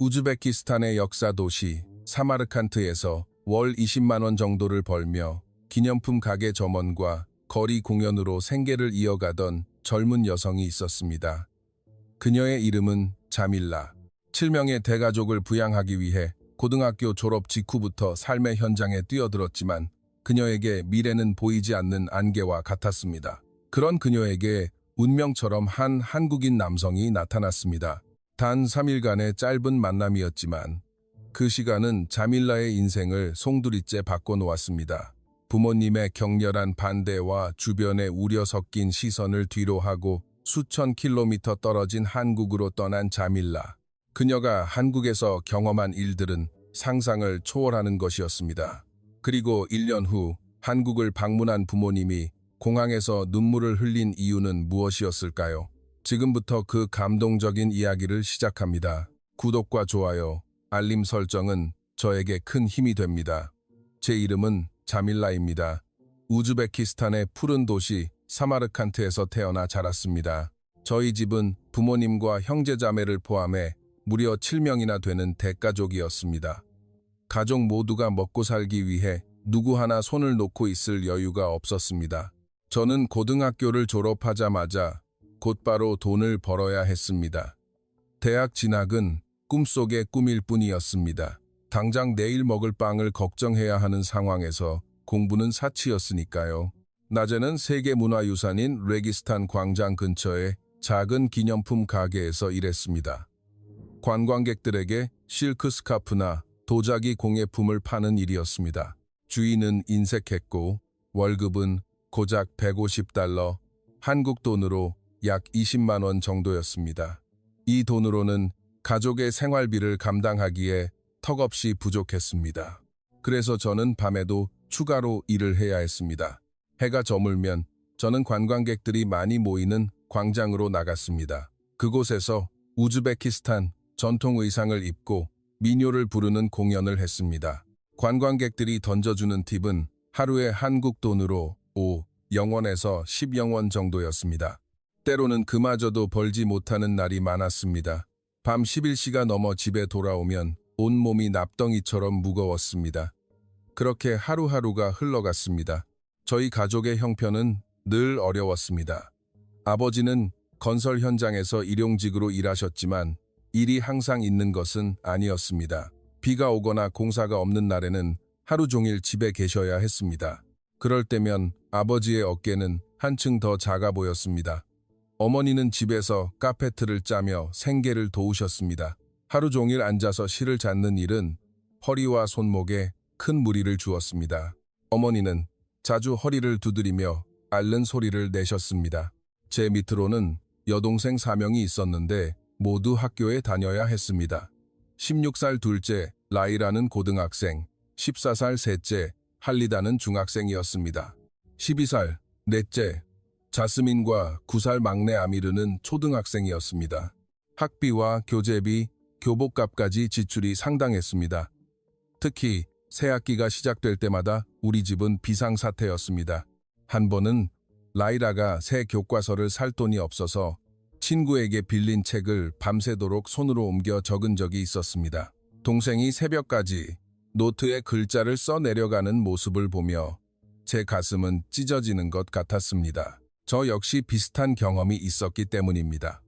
우즈베키스탄의 역사 도시 사마르칸트에서 월 20만 원 정도를 벌며 기념품 가게 점원과 거리 공연으로 생계를 이어가던 젊은 여성이 있었습니다. 그녀의 이름은 자밀라. 7명의 대가족을 부양하기 위해 고등학교 졸업 직후부터 삶의 현장에 뛰어들었지만 그녀에게 미래는 보이지 않는 안개와 같았습니다. 그런 그녀에게 운명처럼 한 한국인 남성이 나타났습니다. 단 3일간의 짧은 만남이었지만 그 시간은 자밀라의 인생을 송두리째 바꿔놓았습니다. 부모님의 격렬한 반대와 주변의 우려 섞인 시선을 뒤로하고 수천 킬로미터 떨어진 한국으로 떠난 자밀라. 그녀가 한국에서 경험한 일들은 상상을 초월하는 것이었습니다. 그리고 1년 후 한국을 방문한 부모님이 공항에서 눈물을 흘린 이유는 무엇이었을까요? 지금부터 그 감동적인 이야기를 시작합니다. 구독과 좋아요, 알림 설정은 저에게 큰 힘이 됩니다. 제 이름은 자밀라입니다. 우즈베키스탄의 푸른 도시 사마르칸트에서 태어나 자랐습니다. 저희 집은 부모님과 형제자매를 포함해 무려 7명이나 되는 대가족이었습니다. 가족 모두가 먹고 살기 위해 누구 하나 손을 놓고 있을 여유가 없었습니다. 저는 고등학교를 졸업하자마자 곧바로 돈을 벌어야 했습니다. 대학 진학은 꿈속의 꿈일 뿐이었습니다. 당장 내일 먹을 빵을 걱정해야 하는 상황에서 공부는 사치였으니까요. 낮에는 세계문화유산인 레기스탄 광장 근처의 작은 기념품 가게에서 일했습니다. 관광객들에게 실크 스카프나 도자기 공예품을 파는 일이었습니다. 주인은 인색했고 월급은 고작 $150, 한국 돈으로 약 20만 원 정도였습니다. 이 돈으로는 가족의 생활비를 감당하기에 턱없이 부족했습니다. 그래서 저는 밤에도 추가로 일을 해야 했습니다. 해가 저물면 저는 관광객들이 많이 모이는 광장으로 나갔습니다. 그곳에서 우즈베키스탄 전통 의상을 입고 민요를 부르는 공연을 했습니다. 관광객들이 던져주는 팁은 하루에 한국 돈으로 5영원에서 10영원 정도였습니다. 때로는 그마저도 벌지 못하는 날이 많았습니다. 밤 11시가 넘어 집에 돌아오면 온몸이 납덩이처럼 무거웠습니다. 그렇게 하루하루가 흘러갔습니다. 저희 가족의 형편은 늘 어려웠습니다. 아버지는 건설 현장에서 일용직으로 일하셨지만 일이 항상 있는 것은 아니었습니다. 비가 오거나 공사가 없는 날에는 하루 종일 집에 계셔야 했습니다. 그럴 때면 아버지의 어깨는 한층 더 작아 보였습니다. 어머니는 집에서 카페트를 짜며 생계를 도우셨습니다. 하루 종일 앉아서 실을 잡는 일은 허리와 손목에 큰 무리를 주었습니다. 어머니는 자주 허리를 두드리며 앓는 소리를 내셨습니다. 제 밑으로는 여동생 4명이 있었는데 모두 학교에 다녀야 했습니다. 16살 둘째 라이라는 고등학생, 14살 셋째 할리다는 중학생이었습니다. 12살 넷째 자스민과 9살 막내 아미르는 초등학생이었습니다. 학비와 교재비, 교복값까지 지출이 상당했습니다. 특히 새학기가 시작될 때마다 우리 집은 비상사태였습니다. 한 번은 라이라가 새 교과서를 살 돈이 없어서 친구에게 빌린 책을 밤새도록 손으로 옮겨 적은 적이 있었습니다. 동생이 새벽까지 노트에 글자를 써 내려가는 모습을 보며 제 가슴은 찢어지는 것 같았습니다. 저 역시 비슷한 경험이 있었기 때문입니다.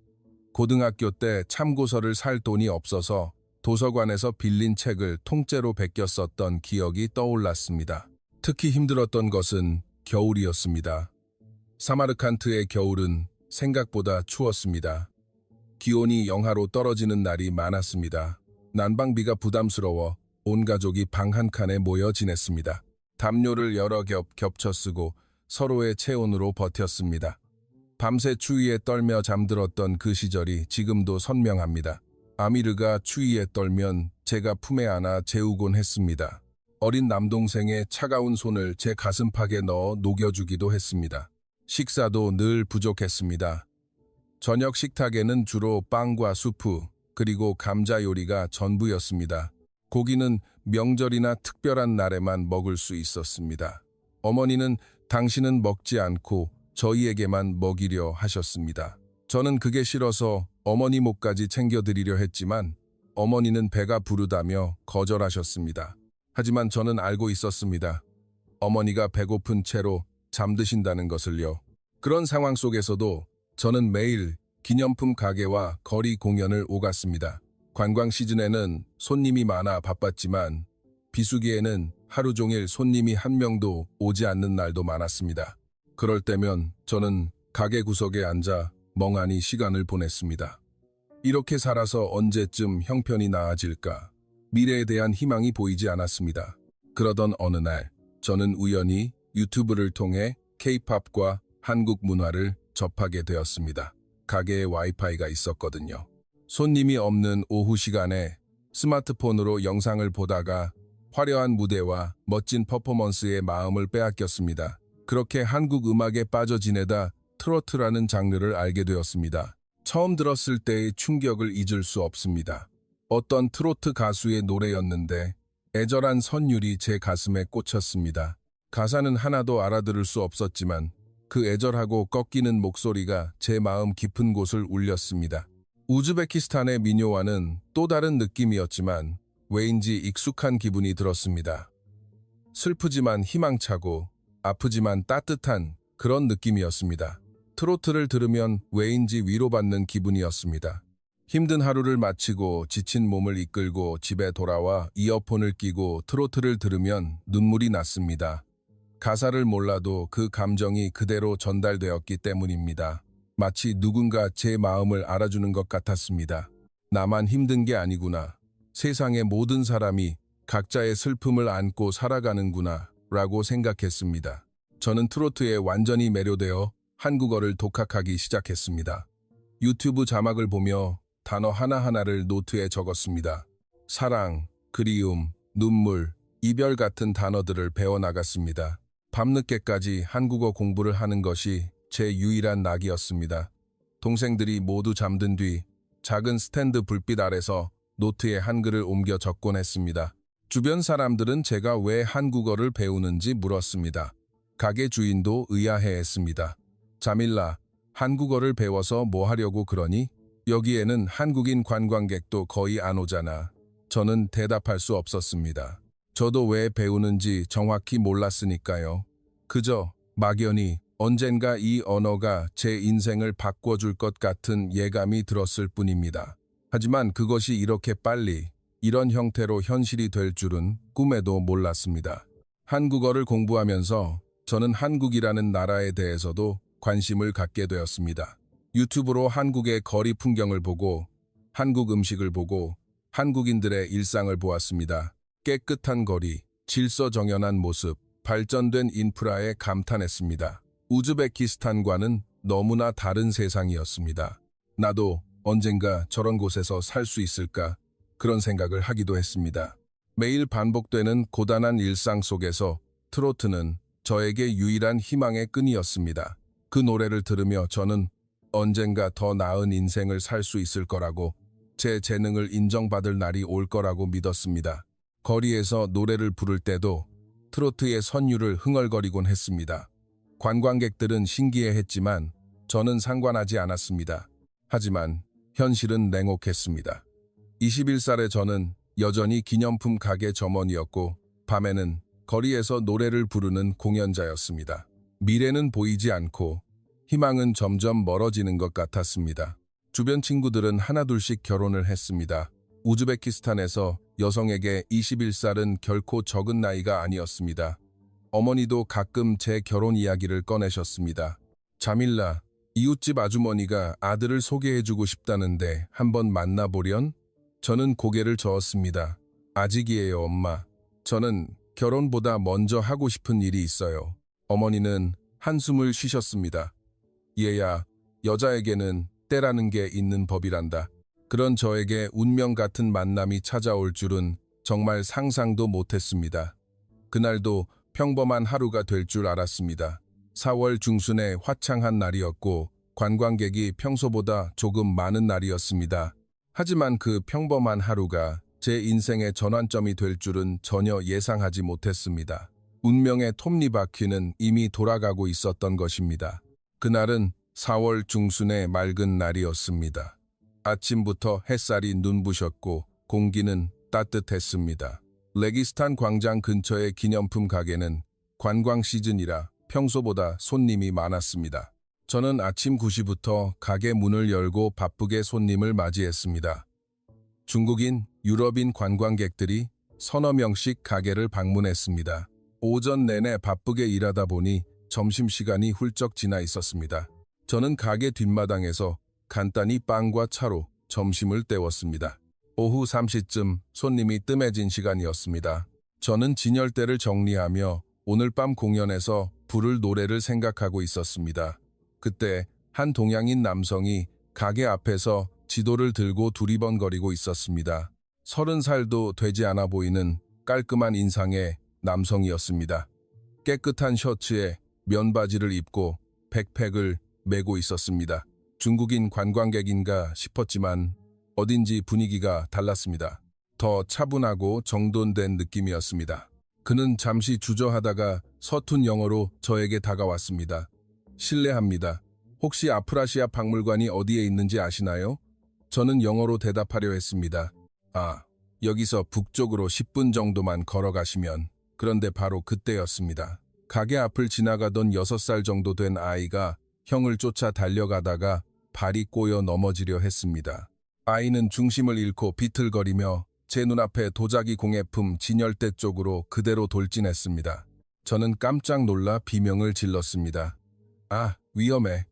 고등학교 때 참고서를 살 돈이 없어서 도서관에서 빌린 책을 통째로 베껴 썼던 기억이 떠올랐습니다. 특히 힘들었던 것은 겨울이었습니다. 사마르칸트의 겨울은 생각보다 추웠습니다. 기온이 영하로 떨어지는 날이 많았습니다. 난방비가 부담스러워 온 가족이 방 한 칸에 모여 지냈습니다. 담요를 여러 겹 겹쳐 쓰고 서로의 체온으로 버텼습니다. 밤새 추위에 떨며 잠들었던 그 시절이 지금도 선명합니다. 아미르가 추위에 떨면 제가 품에 안아 재우곤 했습니다. 어린 남동생의 차가운 손을 제 가슴팍에 넣어 녹여주기도 했습니다. 식사도 늘 부족했습니다. 저녁 식탁에는 주로 빵과 수프, 그리고 감자 요리가 전부였습니다. 고기는 명절이나 특별한 날에만 먹을 수 있었습니다. 어머니는 당신은 먹지 않고 저희에게만 먹이려 하셨습니다. 저는 그게 싫어서 어머니 목까지 챙겨드리려 했지만 어머니는 배가 부르다며 거절하셨습니다. 하지만 저는 알고 있었습니다. 어머니가 배고픈 채로 잠드신다는 것을요. 그런 상황 속에서도 저는 매일 기념품 가게와 거리 공연을 오갔습니다. 관광 시즌에는 손님이 많아 바빴지만 비수기에는 하루 종일 손님이 한 명도 오지 않는 날도 많았습니다. 그럴 때면 저는 가게 구석에 앉아 멍하니 시간을 보냈습니다. 이렇게 살아서 언제쯤 형편이 나아질까? 미래에 대한 희망이 보이지 않았습니다. 그러던 어느 날 저는 우연히 유튜브를 통해 K-팝과 한국 문화를 접하게 되었습니다. 가게에 와이파이가 있었거든요. 손님이 없는 오후 시간에 스마트폰으로 영상을 보다가 화려한 무대와 멋진 퍼포먼스에 마음을 빼앗겼습니다. 그렇게 한국 음악에 빠져 지내다 트로트라는 장르를 알게 되었습니다. 처음 들었을 때의 충격을 잊을 수 없습니다. 어떤 트로트 가수의 노래였는데 애절한 선율이 제 가슴에 꽂혔습니다. 가사는 하나도 알아들을 수 없었지만 그 애절하고 꺾이는 목소리가 제 마음 깊은 곳을 울렸습니다. 우즈베키스탄의 민요와는 또 다른 느낌이었지만 왜인지 익숙한 기분이 들었습니다. 슬프지만 희망차고 아프지만 따뜻한 그런 느낌이었습니다. 트로트를 들으면 왜인지 위로받는 기분이었습니다. 힘든 하루를 마치고 지친 몸을 이끌고 집에 돌아와 이어폰을 끼고 트로트를 들으면 눈물이 났습니다. 가사를 몰라도 그 감정이 그대로 전달되었기 때문입니다. 마치 누군가 제 마음을 알아주는 것 같았습니다. 나만 힘든 게 아니구나. 세상의 모든 사람이 각자의 슬픔을 안고 살아가는구나 라고 생각했습니다. 저는 트로트에 완전히 매료되어 한국어를 독학하기 시작했습니다. 유튜브 자막을 보며 단어 하나하나를 노트에 적었습니다. 사랑, 그리움, 눈물, 이별 같은 단어들을 배워나갔습니다. 밤늦게까지 한국어 공부를 하는 것이 제 유일한 낙이었습니다. 동생들이 모두 잠든 뒤 작은 스탠드 불빛 아래서 노트에 한글을 옮겨 적곤 했습니다. 주변 사람들은 제가 왜 한국어를 배우는지 물었습니다. 가게 주인도 의아해했습니다. 자밀라, 한국어를 배워서 뭐 하려고 그러니? 여기에는 한국인 관광객도 거의 안 오잖아. 저는 대답할 수 없었습니다. 저도 왜 배우는지 정확히 몰랐으니까요. 그저 막연히 언젠가 이 언어가 제 인생을 바꿔줄 것 같은 예감이 들었을 뿐입니다. 하지만 그것이 이렇게 빨리 이런 형태로 현실이 될 줄은 꿈에도 몰랐습니다. 한국어를 공부하면서 저는 한국이라는 나라에 대해서도 관심을 갖게 되었습니다. 유튜브로 한국의 거리 풍경을 보고 한국 음식을 보고 한국인들의 일상을 보았습니다. 깨끗한 거리, 질서정연한 모습, 발전된 인프라에 감탄했습니다. 우즈베키스탄과는 너무나 다른 세상이었습니다. 나도 언젠가 저런 곳에서 살 수 있을까? 그런 생각을 하기도 했습니다. 매일 반복되는 고단한 일상 속에서 트로트는 저에게 유일한 희망의 끈이었습니다. 그 노래를 들으며 저는 언젠가 더 나은 인생을 살 수 있을 거라고, 제 재능을 인정받을 날이 올 거라고 믿었습니다. 거리에서 노래를 부를 때도 트로트의 선율을 흥얼거리곤 했습니다. 관광객들은 신기해했지만 저는 상관하지 않았습니다. 하지만 현실은 냉혹했습니다. 21살의 저는 여전히 기념품 가게 점원이었고 밤에는 거리에서 노래를 부르는 공연자였습니다. 미래는 보이지 않고 희망은 점점 멀어지는 것 같았습니다. 주변 친구들은 하나둘씩 결혼을 했습니다. 우즈베키스탄에서 여성에게 21살은 결코 적은 나이가 아니었습니다. 어머니도 가끔 제 결혼 이야기를 꺼내셨습니다. 자밀라, 이웃집 아주머니가 아들을 소개해주고 싶다는데 한번 만나보련? 저는 고개를 저었습니다. 아직이에요, 엄마. 저는 결혼보다 먼저 하고 싶은 일이 있어요. 어머니는 한숨을 쉬셨습니다. 얘야, 여자에게는 때라는 게 있는 법이란다. 그런 저에게 운명 같은 만남이 찾아올 줄은 정말 상상도 못했습니다. 그날도 평범한 하루가 될 줄 알았습니다. 4월 중순에 화창한 날이었고 관광객이 평소보다 조금 많은 날이었습니다. 하지만 그 평범한 하루가 제 인생의 전환점이 될 줄은 전혀 예상하지 못했습니다. 운명의 톱니바퀴는 이미 돌아가고 있었던 것입니다. 그날은 4월 중순의 맑은 날이었습니다. 아침부터 햇살이 눈부셨고 공기는 따뜻했습니다. 레기스탄 광장 근처의 기념품 가게는 관광 시즌이라 평소보다 손님이 많았습니다. 저는 아침 9시부터 가게 문을 열고 바쁘게 손님을 맞이했습니다. 중국인, 유럽인 관광객들이 서너 명씩 가게를 방문했습니다. 오전 내내 바쁘게 일하다 보니 점심시간이 훌쩍 지나 있었습니다. 저는 가게 뒷마당에서 간단히 빵과 차로 점심을 때웠습니다. 오후 3시쯤 손님이 뜸해진 시간이었습니다. 저는 진열대를 정리하며 오늘 밤 공연에서 부를 노래를 생각하고 있었습니다. 그때 한 동양인 남성이 가게 앞에서 지도를 들고 두리번거리고 있었습니다. 30살도 되지 않아 보이는 깔끔한 인상의 남성이었습니다. 깨끗한 셔츠에 면바지를 입고 백팩을 메고 있었습니다. 중국인 관광객인가 싶었지만 어딘지 분위기가 달랐습니다. 더 차분하고 정돈된 느낌이었습니다. 그는 잠시 주저하다가 서툰 영어로 저에게 다가왔습니다. 실례합니다. 혹시 아프라시아 박물관이 어디에 있는지 아시나요? 저는 영어로 대답하려 했습니다. 여기서 북쪽으로 10분 정도만 걸어가시면. 그런데 바로 그때였습니다. 가게 앞을 지나가던 6살 정도 된 아이가 형을 쫓아 달려가다가 발이 꼬여 넘어지려 했습니다. 아이는 중심을 잃고 비틀거리며 제 눈앞에 도자기 공예품 진열대 쪽으로 그대로 돌진했습니다. 저는 깜짝 놀라 비명을 질렀습니다. 위험해.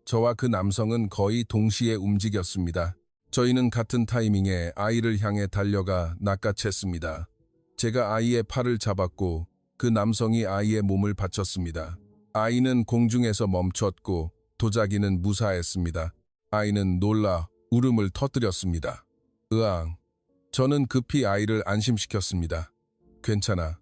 저와 그 남성은 거의 동시에 움직였습니다. 저희는 같은 타이밍에 아이를 향해 달려가 낚아챘습니다. 제가 아이의 팔을 잡았고 그 남성이 아이의 몸을 받쳤습니다. 아이는 공중에서 멈췄고 도자기는 무사했습니다. 아이는 놀라 울음을 터뜨렸습니다. 으앙. 저는 급히 아이를 안심시켰습니다. 괜찮아.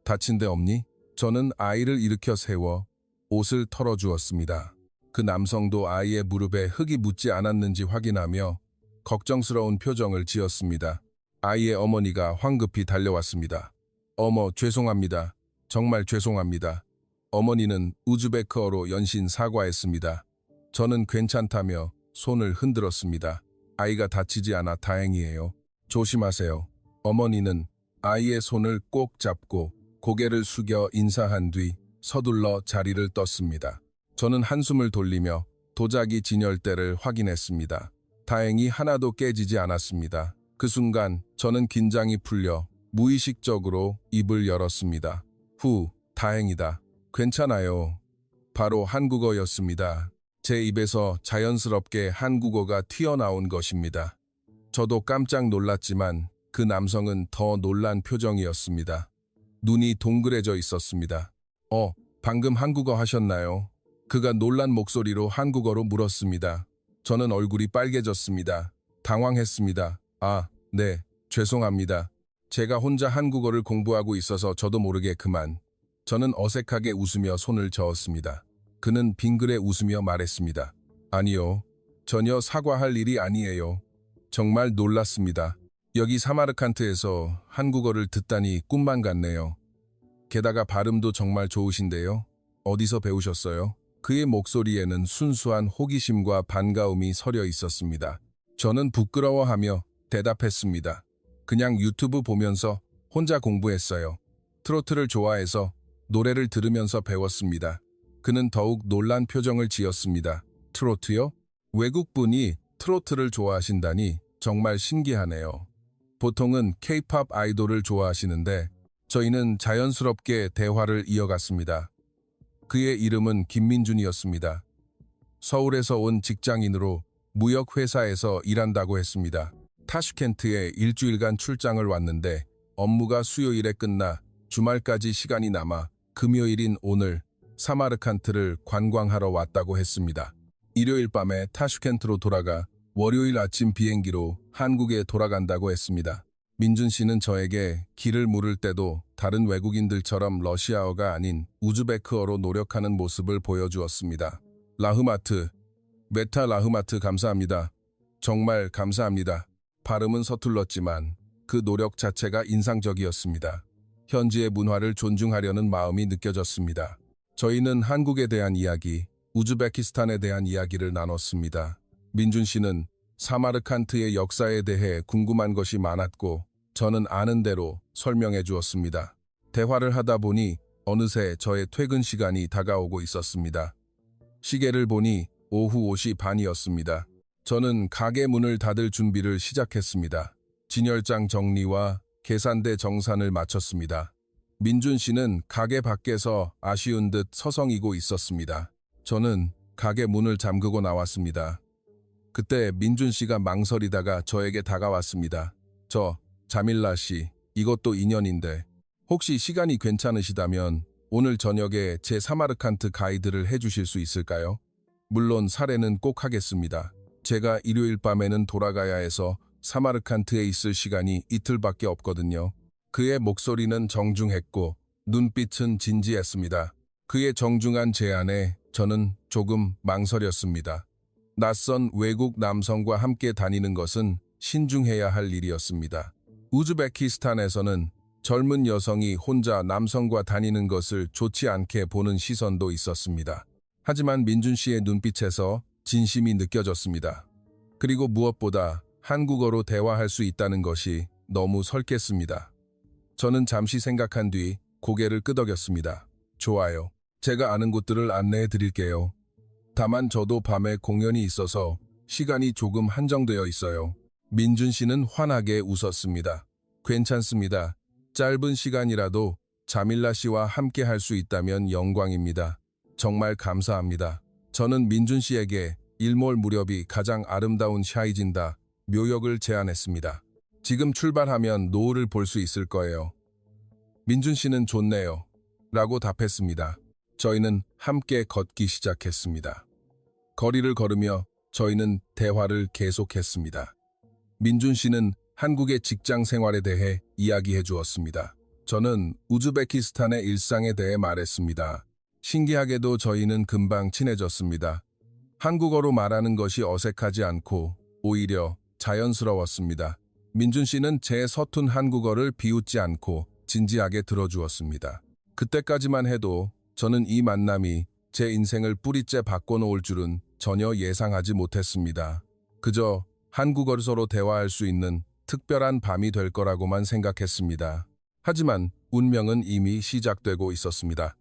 다친 데 없니? 저는 아이를 일으켜 세워 옷을 털어주었습니다. 그 남성도 아이의 무릎에 흙이 묻지 않았는지 확인하며 걱정스러운 표정을 지었습니다. 아이의 어머니가 황급히 달려왔습니다. 어머, 죄송합니다. 정말 죄송합니다. 어머니는 우즈베크어로 연신 사과했습니다. 저는 괜찮다며 손을 흔들었습니다. 아이가 다치지 않아 다행이에요. 조심하세요. 어머니는 아이의 손을 꼭 잡고 고개를 숙여 인사한 뒤 서둘러 자리를 떴습니다. 저는 한숨을 돌리며 도자기 진열대를 확인했습니다. 다행히 하나도 깨지지 않았습니다. 그 순간 저는 긴장이 풀려 무의식적으로 입을 열었습니다. 다행이다. 괜찮아요. 바로 한국어였습니다. 제 입에서 자연스럽게 한국어가 튀어나온 것입니다. 저도 깜짝 놀랐지만 그 남성은 더 놀란 표정이었습니다. 눈이 동그래져 있었습니다. 방금 한국어 하셨나요? 그가 놀란 목소리로 한국어로 물었습니다. 저는 얼굴이 빨개졌습니다. 당황했습니다. 네, 죄송합니다. 제가 혼자 한국어를 공부하고 있어서 저도 모르게 그만. 저는 어색하게 웃으며 손을 저었습니다. 그는 빙그레 웃으며 말했습니다. 아니요, 전혀 사과할 일이 아니에요. 정말 놀랐습니다. 여기 사마르칸트에서 한국어를 듣다니 꿈만 같네요. 게다가 발음도 정말 좋으신데요. 어디서 배우셨어요? 그의 목소리에는 순수한 호기심과 반가움이 서려 있었습니다. 저는 부끄러워하며 대답했습니다. 그냥 유튜브 보면서 혼자 공부했어요. 트로트를 좋아해서 노래를 들으면서 배웠습니다. 그는 더욱 놀란 표정을 지었습니다. 트로트요? 외국분이 트로트를 좋아하신다니 정말 신기하네요. 보통은 K-팝 아이돌을 좋아하시는데 저희는 자연스럽게 대화를 이어갔습니다. 그의 이름은 김민준이었습니다. 서울에서 온 직장인으로 무역회사에서 일한다고 했습니다. 타슈켄트에 일주일간 출장을 왔는데 업무가 수요일에 끝나 주말까지 시간이 남아 금요일인 오늘 사마르칸트를 관광하러 왔다고 했습니다. 일요일 밤에 타슈켄트로 돌아가 월요일 아침 비행기로 한국에 돌아간다고 했습니다. 민준 씨는 저에게 길을 물을 때도 다른 외국인들처럼 러시아어가 아닌 우즈베크어로 노력하는 모습을 보여주었습니다. 라흐마트, 메타 라흐마트 감사합니다. 정말 감사합니다. 발음은 서툴렀지만 그 노력 자체가 인상적이었습니다. 현지의 문화를 존중하려는 마음이 느껴졌습니다. 저희는 한국에 대한 이야기, 우즈베키스탄에 대한 이야기를 나눴습니다. 민준 씨는 사마르칸트의 역사에 대해 궁금한 것이 많았고 저는 아는 대로 설명해 주었습니다. 대화를 하다 보니 어느새 저의 퇴근 시간이 다가오고 있었습니다. 시계를 보니 오후 5시 반이었습니다. 저는 가게 문을 닫을 준비를 시작했습니다. 진열장 정리와 계산대 정산을 마쳤습니다. 민준 씨는 가게 밖에서 아쉬운 듯 서성이고 있었습니다. 저는 가게 문을 잠그고 나왔습니다. 그때 민준 씨가 망설이다가 저에게 다가왔습니다. 자밀라 씨, 이것도 인연인데 혹시 시간이 괜찮으시다면 오늘 저녁에 제 사마르칸트 가이드를 해주실 수 있을까요? 물론 사례는 꼭 하겠습니다. 제가 일요일 밤에는 돌아가야 해서 사마르칸트에 있을 시간이 이틀밖에 없거든요. 그의 목소리는 정중했고 눈빛은 진지했습니다. 그의 정중한 제안에 저는 조금 망설였습니다. 낯선 외국 남성과 함께 다니는 것은 신중해야 할 일이었습니다. 우즈베키스탄에서는 젊은 여성이 혼자 남성과 다니는 것을 좋지 않게 보는 시선도 있었습니다. 하지만 민준 씨의 눈빛에서 진심이 느껴졌습니다. 그리고 무엇보다 한국어로 대화할 수 있다는 것이 너무 설렜습니다. 저는 잠시 생각한 뒤 고개를 끄덕였습니다. 좋아요. 제가 아는 곳들을 안내해 드릴게요. 다만 저도 밤에 공연이 있어서 시간이 조금 한정되어 있어요. 민준 씨는 환하게 웃었습니다. 괜찮습니다. 짧은 시간이라도 자밀라 씨와 함께 할 수 있다면 영광입니다. 정말 감사합니다. 저는 민준 씨에게 일몰 무렵이 가장 아름다운 샤이진다 묘역을 제안했습니다. 지금 출발하면 노을을 볼 수 있을 거예요. 민준 씨는 좋네요. 라고 답했습니다. 저희는 함께 걷기 시작했습니다. 거리를 걸으며 저희는 대화를 계속했습니다. 민준 씨는 한국의 직장 생활에 대해 이야기해 주었습니다. 저는 우즈베키스탄의 일상에 대해 말했습니다. 신기하게도 저희는 금방 친해졌습니다. 한국어로 말하는 것이 어색하지 않고 오히려 자연스러웠습니다. 민준 씨는 제 서툰 한국어를 비웃지 않고 진지하게 들어주었습니다. 그때까지만 해도 저는 이 만남이 제 인생을 뿌리째 바꿔놓을 줄은 전혀 예상하지 못했습니다. 그저 한국어로 대화할 수 있는 특별한 밤이 될 거라고만 생각했습니다. 하지만 운명은 이미 시작되고 있었습니다.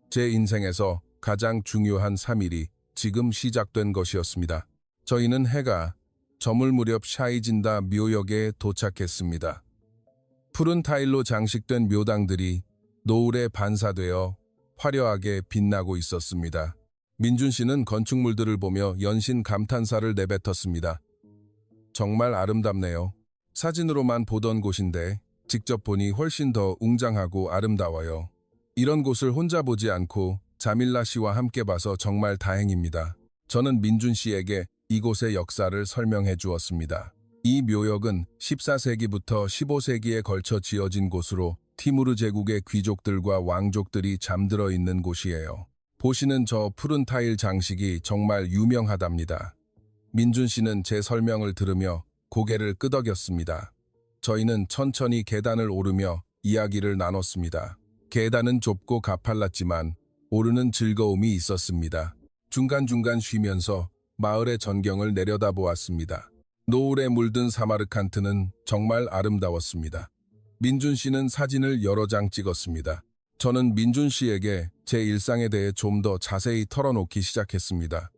제 인생에서 가장 중요한 3일이 지금 시작된 것이었습니다. 저희는 해가 저물 무렵 샤이진다 묘역에 도착했습니다. 푸른 타일로 장식된 묘당들이 노을에 반사되어 화려하게 빛나고 있었습니다. 민준 씨는 건축물들을 보며 연신 감탄사를 내뱉었습니다. 정말 아름답네요. 사진으로만 보던 곳인데 직접 보니 훨씬 더 웅장하고 아름다워요. 이런 곳을 혼자 보지 않고 자밀라 씨와 함께 봐서 정말 다행입니다. 저는 민준 씨에게 이곳의 역사를 설명해 주었습니다. 이 묘역은 14세기부터 15세기에 걸쳐 지어진 곳으로 티무르 제국의 귀족들과 왕족들이 잠들어 있는 곳이에요. 보시는 저 푸른 타일 장식이 정말 유명하답니다. 민준 씨는 제 설명을 들으며 고개를 끄덕였습니다. 저희는 천천히 계단을 오르며 이야기를 나눴습니다. 계단은 좁고 가팔랐지만 오르는 즐거움이 있었습니다. 중간중간 쉬면서 마을의 전경을 내려다보았습니다. 노을에 물든 사마르칸트는 정말 아름다웠습니다. 민준 씨는 사진을 여러 장 찍었습니다. 저는 민준 씨에게 제 일상에 대해 좀 더 자세히 털어놓기 시작했습니다.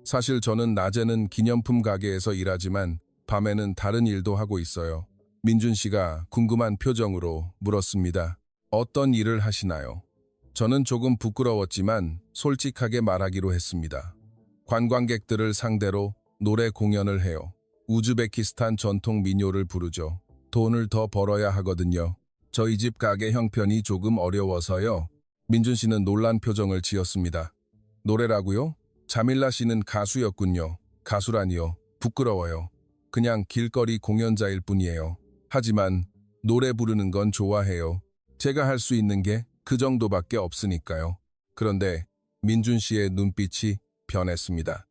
사실 저는 낮에는 기념품 가게에서 일하지만 밤에는 다른 일도 하고 있어요. 민준 씨가 궁금한 표정으로 물었습니다. 어떤 일을 하시나요? 저는 조금 부끄러웠지만 솔직하게 말하기로 했습니다. 관광객들을 상대로 노래 공연을 해요. 우즈베키스탄 전통 민요를 부르죠. 돈을 더 벌어야 하거든요. 저희 집 가게 형편이 조금 어려워서요. 민준 씨는 놀란 표정을 지었습니다. 노래라고요? 자밀라 씨는 가수였군요. 가수라니요. 부끄러워요. 그냥 길거리 공연자일 뿐이에요. 하지만 노래 부르는 건 좋아해요. 제가 할 수 있는 게 그 정도밖에 없으니까요. 그런데 민준 씨의 눈빛이 변했습니다.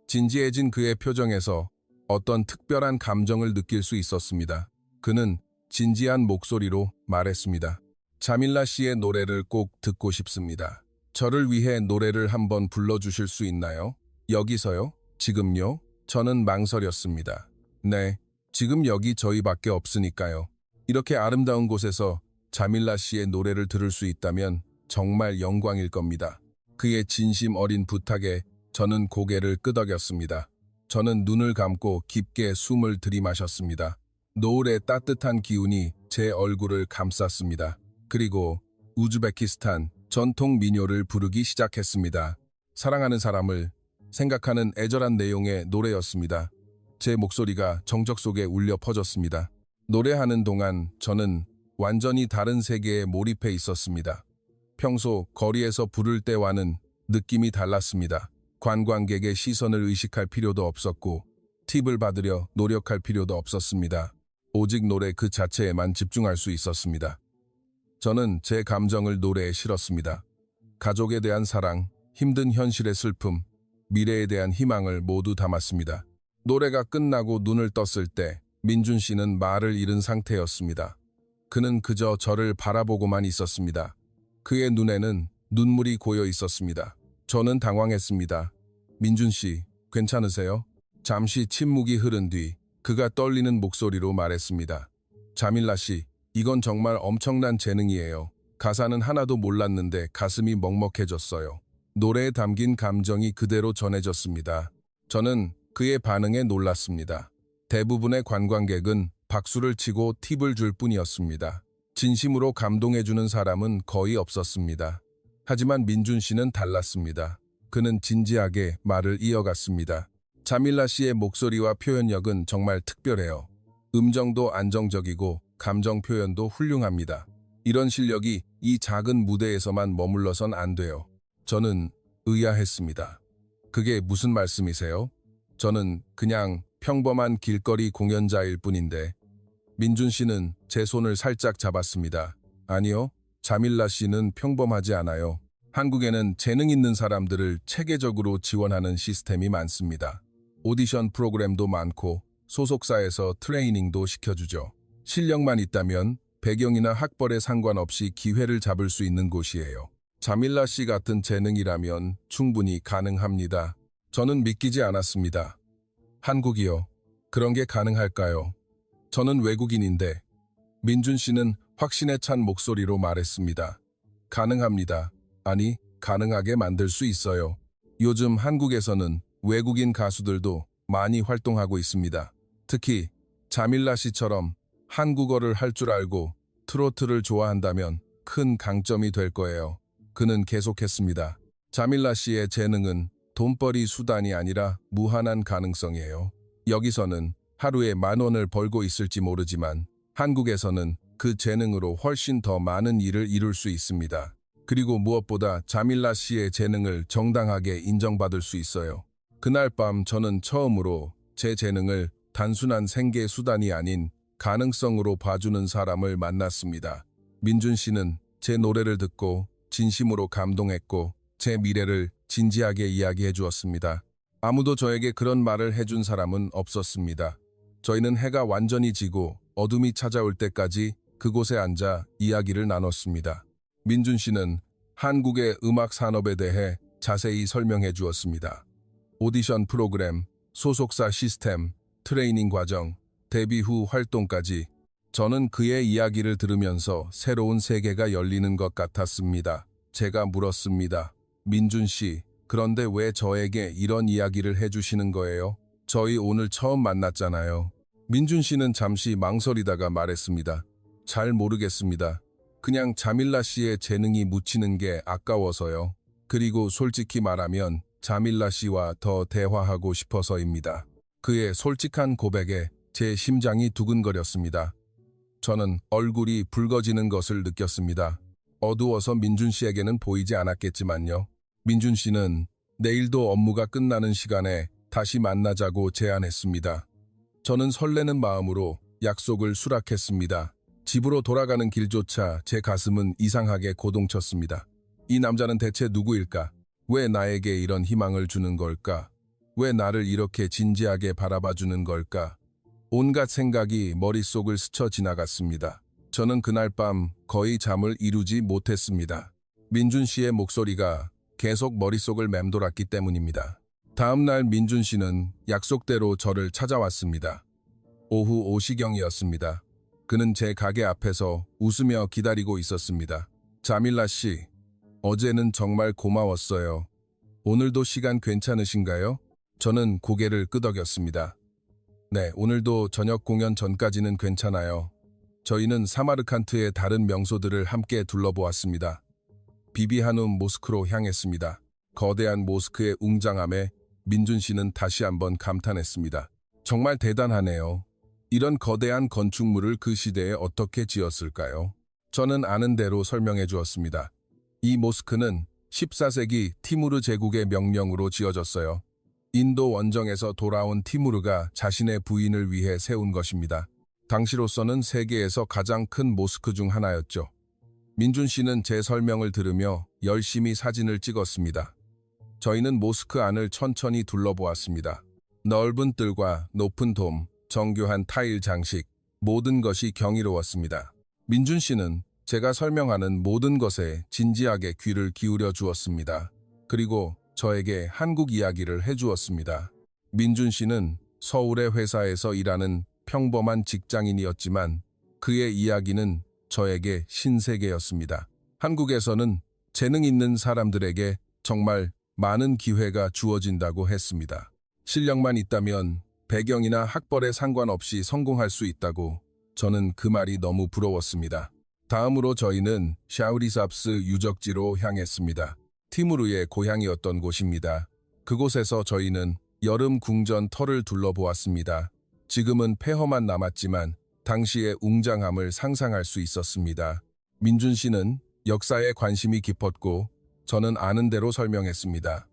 진지해진 그의 표정에서 어떤 특별한 감정을 느낄 수 있었습니다. 그는 진지한 목소리로 말했습니다. 자밀라 씨의 노래를 꼭 듣고 싶습니다. 저를 위해 노래를 한번 불러주실 수 있나요? 여기서요? 지금요? 저는 망설였습니다. 네, 지금 여기 저희밖에 없으니까요. 이렇게 아름다운 곳에서 자밀라 씨의 노래를 들을 수 있다면 정말 영광일 겁니다. 그의 진심 어린 부탁에 저는 고개를 끄덕였습니다. 저는 눈을 감고 깊게 숨을 들이마셨습니다. 노을의 따뜻한 기운이 제 얼굴을 감쌌습니다. 그리고 우즈베키스탄 전통 민요를 부르기 시작했습니다. 사랑하는 사람을 생각하는 애절한 내용의 노래였습니다. 제 목소리가 정적 속에 울려 퍼졌습니다. 노래하는 동안 저는 완전히 다른 세계에 몰입해 있었습니다. 평소 거리에서 부를 때와는 느낌이 달랐습니다. 관광객의 시선을 의식할 필요도 없었고 팁을 받으려 노력할 필요도 없었습니다. 오직 노래 그 자체에만 집중할 수 있었습니다. 저는 제 감정을 노래에 실었습니다. 가족에 대한 사랑, 힘든 현실의 슬픔, 미래에 대한 희망을 모두 담았습니다. 노래가 끝나고 눈을 떴을 때 민준 씨는 말을 잃은 상태였습니다. 그는 그저 저를 바라보고만 있었습니다. 그의 눈에는 눈물이 고여 있었습니다. 저는 당황했습니다. 민준 씨, 괜찮으세요? 잠시 침묵이 흐른 뒤 그가 떨리는 목소리로 말했습니다. 자밀라 씨, 이건 정말 엄청난 재능이에요. 가사는 하나도 몰랐는데 가슴이 먹먹해졌어요. 노래에 담긴 감정이 그대로 전해졌습니다. 저는 그의 반응에 놀랐습니다. 대부분의 관광객은 박수를 치고 팁을 줄 뿐이었습니다. 진심으로 감동해주는 사람은 거의 없었습니다. 하지만 민준 씨는 달랐습니다. 그는 진지하게 말을 이어갔습니다. 자밀라 씨의 목소리와 표현력은 정말 특별해요. 음정도 안정적이고 감정 표현도 훌륭합니다. 이런 실력이 이 작은 무대에서만 머물러선 안 돼요. 저는 의아했습니다. 그게 무슨 말씀이세요? 저는 그냥 평범한 길거리 공연자일 뿐인데. 민준 씨는 제 손을 살짝 잡았습니다. 아니요, 자밀라 씨는 평범하지 않아요. 한국에는 재능 있는 사람들을 체계적으로 지원하는 시스템이 많습니다. 오디션 프로그램도 많고 소속사에서 트레이닝도 시켜주죠. 실력만 있다면 배경이나 학벌에 상관없이 기회를 잡을 수 있는 곳이에요. 자밀라 씨 같은 재능이라면 충분히 가능합니다. 저는 믿기지 않았습니다. 한국이요? 그런 게 가능할까요? 저는 외국인인데. 민준 씨는 확신에 찬 목소리로 말했습니다. 가능합니다. 아니, 가능하게 만들 수 있어요. 요즘 한국에서는 외국인 가수들도 많이 활동하고 있습니다. 특히 자밀라 씨처럼 한국어를 할 줄 알고 트로트를 좋아한다면 큰 강점이 될 거예요. 그는 계속했습니다. 자밀라 씨의 재능은 돈벌이 수단이 아니라 무한한 가능성이에요. 여기서는 하루에 10,000원을 벌고 있을지 모르지만 한국에서는 그 재능으로 훨씬 더 많은 일을 이룰 수 있습니다. 그리고 무엇보다 자밀라 씨의 재능을 정당하게 인정받을 수 있어요. 그날 밤 저는 처음으로 제 재능을 단순한 생계 수단이 아닌 가능성으로 봐주는 사람을 만났습니다. 민준 씨는 제 노래를 듣고 진심으로 감동했고 제 미래를 진지하게 이야기해 주었습니다. 아무도 저에게 그런 말을 해준 사람은 없었습니다. 저희는 해가 완전히 지고 어둠이 찾아올 때까지 그곳에 앉아 이야기를 나눴습니다. 민준 씨는 한국의 음악 산업에 대해 자세히 설명해 주었습니다. 오디션 프로그램, 소속사 시스템, 트레이닝 과정, 데뷔 후 활동까지. 저는 그의 이야기를 들으면서 새로운 세계가 열리는 것 같았습니다. 제가 물었습니다. 민준 씨, 그런데 왜 저에게 이런 이야기를 해주시는 거예요? 저희 오늘 처음 만났잖아요. 민준 씨는 잠시 망설이다가 말했습니다. 잘 모르겠습니다. 그냥 자밀라 씨의 재능이 묻히는 게 아까워서요. 그리고 솔직히 말하면 자밀라 씨와 더 대화하고 싶어서입니다. 그의 솔직한 고백에 제 심장이 두근거렸습니다. 저는 얼굴이 붉어지는 것을 느꼈습니다. 어두워서 민준 씨에게는 보이지 않았겠지만요. 민준 씨는 내일도 업무가 끝나는 시간에 다시 만나자고 제안했습니다. 저는 설레는 마음으로 약속을 수락했습니다. 집으로 돌아가는 길조차 제 가슴은 이상하게 고동쳤습니다. 이 남자는 대체 누구일까? 왜 나에게 이런 희망을 주는 걸까? 왜 나를 이렇게 진지하게 바라봐주는 걸까? 온갖 생각이 머릿속을 스쳐 지나갔습니다. 저는 그날 밤 거의 잠을 이루지 못했습니다. 민준 씨의 목소리가 계속 머릿속을 맴돌았기 때문입니다. 다음 날 민준 씨는 약속대로 저를 찾아왔습니다. 오후 5시경이었습니다. 그는 제 가게 앞에서 웃으며 기다리고 있었습니다. 자밀라 씨, 어제는 정말 고마웠어요. 오늘도 시간 괜찮으신가요? 저는 고개를 끄덕였습니다. 네, 오늘도 저녁 공연 전까지는 괜찮아요. 저희는 사마르칸트의 다른 명소들을 함께 둘러보았습니다. 비비하눔 모스크로 향했습니다. 거대한 모스크의 웅장함에 민준 씨는 다시 한번 감탄했습니다. 정말 대단하네요. 이런 거대한 건축물을 그 시대에 어떻게 지었을까요? 저는 아는 대로 설명해 주었습니다. 이 모스크는 14세기 티무르 제국의 명령으로 지어졌어요. 인도 원정에서 돌아온 티무르가 자신의 부인을 위해 세운 것입니다. 당시로서는 세계에서 가장 큰 모스크 중 하나였죠. 민준 씨는 제 설명을 들으며 열심히 사진을 찍었습니다. 저희는 모스크 안을 천천히 둘러보았습니다. 넓은 뜰과 높은 돔, 정교한 타일 장식, 모든 것이 경이로웠습니다. 민준 씨는 제가 설명하는 모든 것에 진지하게 귀를 기울여 주었습니다. 그리고 저에게 한국 이야기를 해주었습니다. 민준 씨는 서울의 회사에서 일하는 평범한 직장인이었지만 그의 이야기는 저에게 신세계였습니다. 한국에서는 재능 있는 사람들에게 정말 많은 기회가 주어진다고 했습니다. 실력만 있다면 배경이나 학벌에 상관없이 성공할 수 있다고. 저는 그 말이 너무 부러웠습니다. 다음으로 저희는 샤우리삽스 유적지로 향했습니다. 티무르의 고향이었던 곳입니다. 그곳에서 저희는 여름 궁전 터를 둘러보았습니다. 지금은 폐허만 남았지만 당시의 웅장함을 상상할 수 있었습니다. 민준 씨는 역사에 관심이 깊었고 저는 아는 대로 설명했습니다.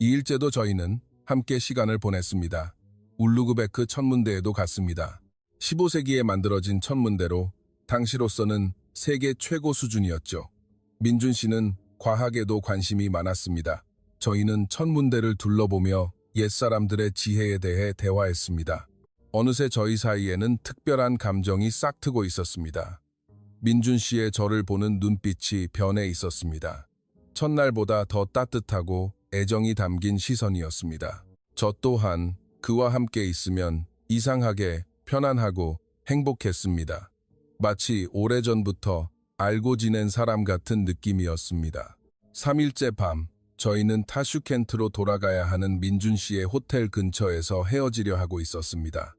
2일째도 저희는 함께 시간을 보냈습니다. 울루그베크 천문대에도 갔습니다. 15세기에 만들어진 천문대로 당시로서는 세계 최고 수준이었죠. 민준 씨는 과학에도 관심이 많았습니다. 저희는 천문대를 둘러보며 옛사람들의 지혜에 대해 대화했습니다. 어느새 저희 사이에는 특별한 감정이 싹트고 있었습니다. 민준 씨의 저를 보는 눈빛이 변해 있었습니다. 첫날보다 더 따뜻하고 애정이 담긴 시선이었습니다. 저 또한 그와 함께 있으면 이상하게 편안하고 행복했습니다. 마치 오래전부터 알고 지낸 사람 같은 느낌이었습니다. 3일째 밤, 저희는 타슈켄트로 돌아가야 하는 민준 씨의 호텔 근처에서 헤어지려 하고 있었습니다.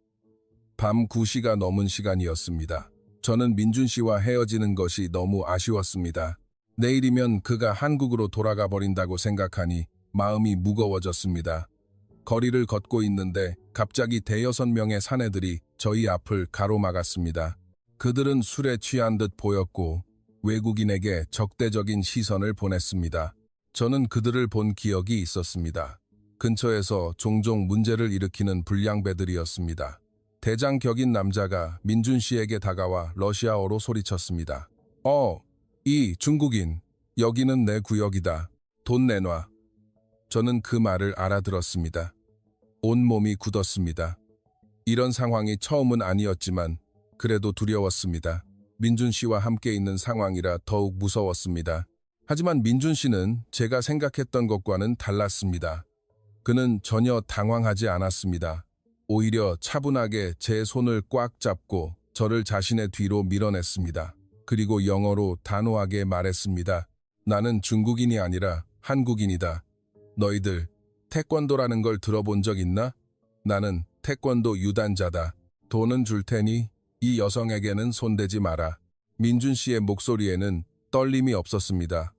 밤 9시가 넘은 시간이었습니다. 저는 민준 씨와 헤어지는 것이 너무 아쉬웠습니다. 내일이면 그가 한국으로 돌아가 버린다고 생각하니 마음이 무거워졌습니다. 거리를 걷고 있는데 갑자기 대여섯 명의 사내들이 저희 앞을 가로막았습니다. 그들은 술에 취한 듯 보였고 외국인에게 적대적인 시선을 보냈습니다. 저는 그들을 본 기억이 있었습니다. 근처에서 종종 문제를 일으키는 불량배들이었습니다. 대장 격인 남자가 민준 씨에게 다가와 러시아어로 소리쳤습니다. 이 중국인, 여기는 내 구역이다. 돈 내놔. 저는 그 말을 알아들었습니다. 온몸이 굳었습니다. 이런 상황이 처음은 아니었지만 그래도 두려웠습니다. 민준 씨와 함께 있는 상황이라 더욱 무서웠습니다. 하지만 민준 씨는 제가 생각했던 것과는 달랐습니다. 그는 전혀 당황하지 않았습니다. 오히려 차분하게 제 손을 꽉 잡고 저를 자신의 뒤로 밀어냈습니다. 그리고 영어로 단호하게 말했습니다. 나는 중국인이 아니라 한국인이다. 너희들 태권도라는 걸 들어본 적 있나? 나는 태권도 유단자다. 돈은 줄 테니 이 여성에게는 손대지 마라. 민준 씨의 목소리에는 떨림이 없었습니다.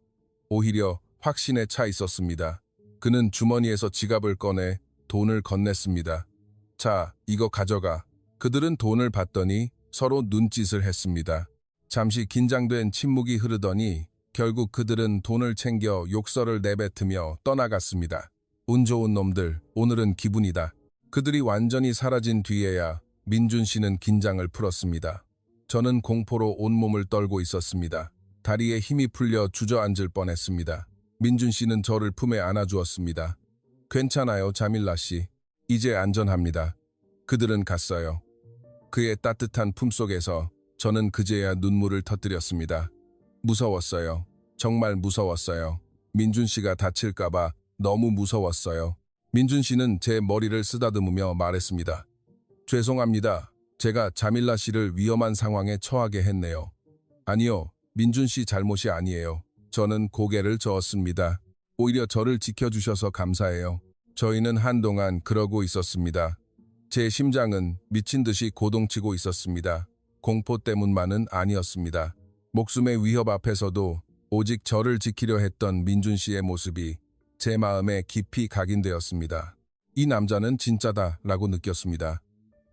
오히려 확신에 차 있었습니다. 그는 주머니에서 지갑을 꺼내 돈을 건넸습니다. 자, 이거 가져가. 그들은 돈을 받더니 서로 눈짓을 했습니다. 잠시 긴장된 침묵이 흐르더니 결국 그들은 돈을 챙겨 욕설을 내뱉으며 떠나갔습니다. 운 좋은 놈들, 오늘은 기분이다. 그들이 완전히 사라진 뒤에야 민준 씨는 긴장을 풀었습니다. 저는 공포로 온몸을 떨고 있었습니다. 다리에 힘이 풀려 주저앉을 뻔했습니다. 민준 씨는 저를 품에 안아주었습니다. 괜찮아요, 자밀라 씨. 이제 안전합니다. 그들은 갔어요. 그의 따뜻한 품속에서 저는 그제야 눈물을 터뜨렸습니다. 무서웠어요. 정말 무서웠어요. 민준 씨가 다칠까봐 너무 무서웠어요. 민준 씨는 제 머리를 쓰다듬으며 말했습니다. 죄송합니다. 제가 자밀라 씨를 위험한 상황에 처하게 했네요. 아니요, 민준 씨 잘못이 아니에요. 저는 고개를 저었습니다. 오히려 저를 지켜주셔서 감사해요. 저희는 한동안 그러고 있었습니다. 제 심장은 미친 듯이 고동치고 있었습니다. 공포 때문만은 아니었습니다. 목숨의 위협 앞에서도 오직 저를 지키려 했던 민준 씨의 모습이 제 마음에 깊이 각인되었습니다. 이 남자는 진짜다라고 느꼈습니다.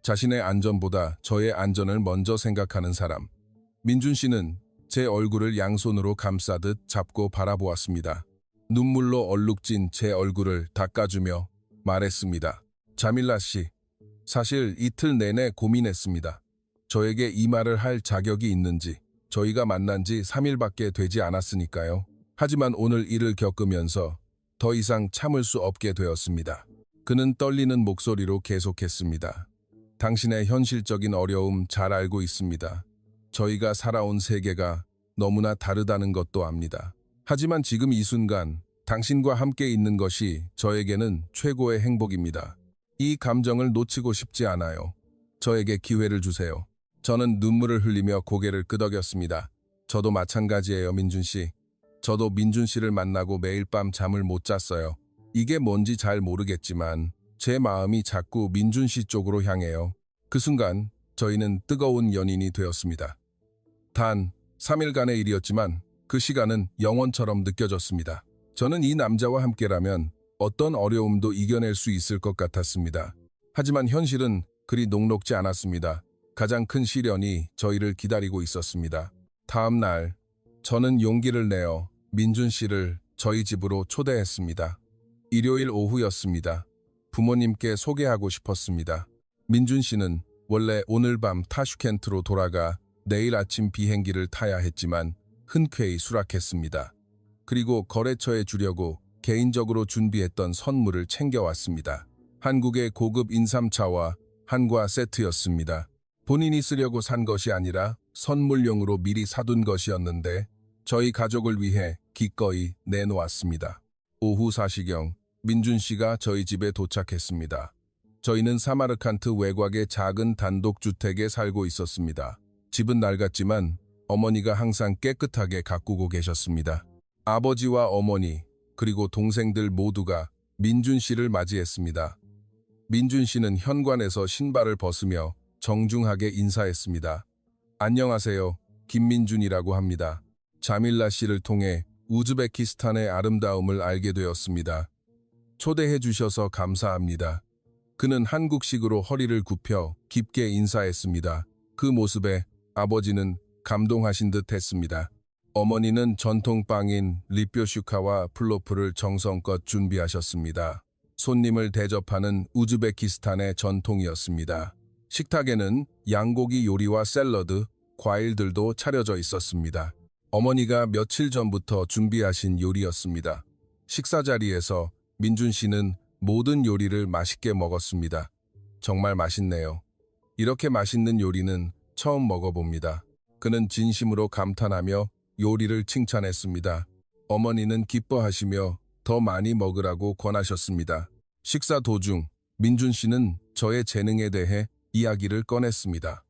자신의 안전보다 저의 안전을 먼저 생각하는 사람. 민준 씨는 제 얼굴을 양손으로 감싸듯 잡고 바라보았습니다. 눈물로 얼룩진 제 얼굴을 닦아주며 말했습니다. 자밀라 씨, 사실 이틀 내내 고민했습니다. 저에게 이 말을 할 자격이 있는지. 저희가 만난 지 3일밖에 되지 않았으니까요. 하지만 오늘 일을 겪으면서 더 이상 참을 수 없게 되었습니다. 그는 떨리는 목소리로 계속했습니다. 당신의 현실적인 어려움 잘 알고 있습니다. 저희가 살아온 세계가 너무나 다르다는 것도 압니다. 하지만 지금 이 순간 당신과 함께 있는 것이 저에게는 최고의 행복입니다. 이 감정을 놓치고 싶지 않아요. 저에게 기회를 주세요. 저는 눈물을 흘리며 고개를 끄덕였습니다. 저도 마찬가지예요, 민준 씨. 저도 민준 씨를 만나고 매일 밤 잠을 못 잤어요. 이게 뭔지 잘 모르겠지만 제 마음이 자꾸 민준 씨 쪽으로 향해요. 그 순간 저희는 뜨거운 연인이 되었습니다. 단 3일간의 일이었지만 그 시간은 영원처럼 느껴졌습니다. 저는 이 남자와 함께라면 어떤 어려움도 이겨낼 수 있을 것 같았습니다. 하지만 현실은 그리 녹록지 않았습니다. 가장 큰 시련이 저희를 기다리고 있었습니다. 다음 날 저는 용기를 내어 민준 씨를 저희 집으로 초대했습니다. 일요일 오후였습니다. 부모님께 소개하고 싶었습니다. 민준 씨는 원래 오늘 밤 타슈켄트로 돌아가 내일 아침 비행기를 타야 했지만 흔쾌히 수락했습니다. 그리고 거래처에 주려고 개인적으로 준비했던 선물을 챙겨왔습니다. 한국의 고급 인삼차와 한과 세트였습니다. 본인이 쓰려고 산 것이 아니라 선물용으로 미리 사둔 것이었는데 저희 가족을 위해 기꺼이 내놓았습니다. 오후 4시경 민준 씨가 저희 집에 도착했습니다. 저희는 사마르칸트 외곽의 작은 단독주택에 살고 있었습니다. 집은 낡았지만 어머니가 항상 깨끗하게 가꾸고 계셨습니다. 아버지와 어머니 그리고 동생들 모두가 민준 씨를 맞이했습니다. 민준 씨는 현관에서 신발을 벗으며 정중하게 인사했습니다. 안녕하세요. 김민준이라고 합니다. 자밀라 씨를 통해 우즈베키스탄의 아름다움을 알게 되었습니다. 초대해 주셔서 감사합니다. 그는 한국식으로 허리를 굽혀 깊게 인사했습니다. 그 모습에 아버지는 감동하신 듯 했습니다. 어머니는 전통빵인 리뾰슈카와 플로프를 정성껏 준비하셨습니다. 손님을 대접하는 우즈베키스탄의 전통이었습니다. 식탁에는 양고기 요리와 샐러드, 과일들도 차려져 있었습니다. 어머니가 며칠 전부터 준비하신 요리였습니다. 식사 자리에서 민준 씨는 모든 요리를 맛있게 먹었습니다. 정말 맛있네요. 이렇게 맛있는 요리는 처음 먹어봅니다. 그는 진심으로 감탄하며 요리를 칭찬했습니다. 어머니는 기뻐하시며 더 많이 먹으라고 권하셨습니다. 식사 도중 민준 씨는 저의 재능에 대해 이야기를 꺼냈습니다.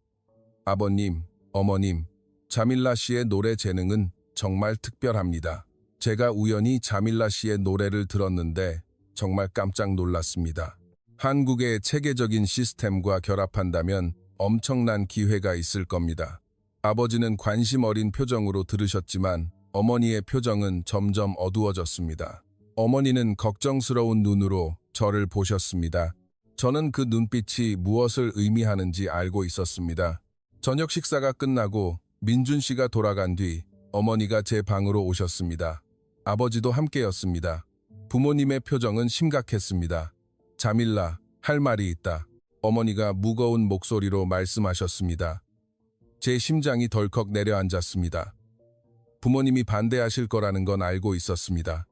아버님, 어머님, 자밀라 씨의 노래 재능은 정말 특별합니다. 제가 우연히 자밀라 씨의 노래를 들었는데 정말 깜짝 놀랐습니다. 한국의 체계적인 시스템과 결합한다면 엄청난 기회가 있을 겁니다. 아버지는 관심 어린 표정으로 들으셨지만 어머니의 표정은 점점 어두워졌습니다. 어머니는 걱정스러운 눈으로 저를 보셨습니다. 저는 그 눈빛이 무엇을 의미하는지 알고 있었습니다. 저녁 식사가 끝나고 민준 씨가 돌아간 뒤 어머니가 제 방으로 오셨습니다. 아버지도 함께였습니다. 부모님의 표정은 심각했습니다. 자밀라, 할 말이 있다. 어머니가 무거운 목소리로 말씀하셨습니다. 제 심장이 덜컥 내려앉았습니다. 부모님이 반대하실 거라는 건 알고 있었습니다.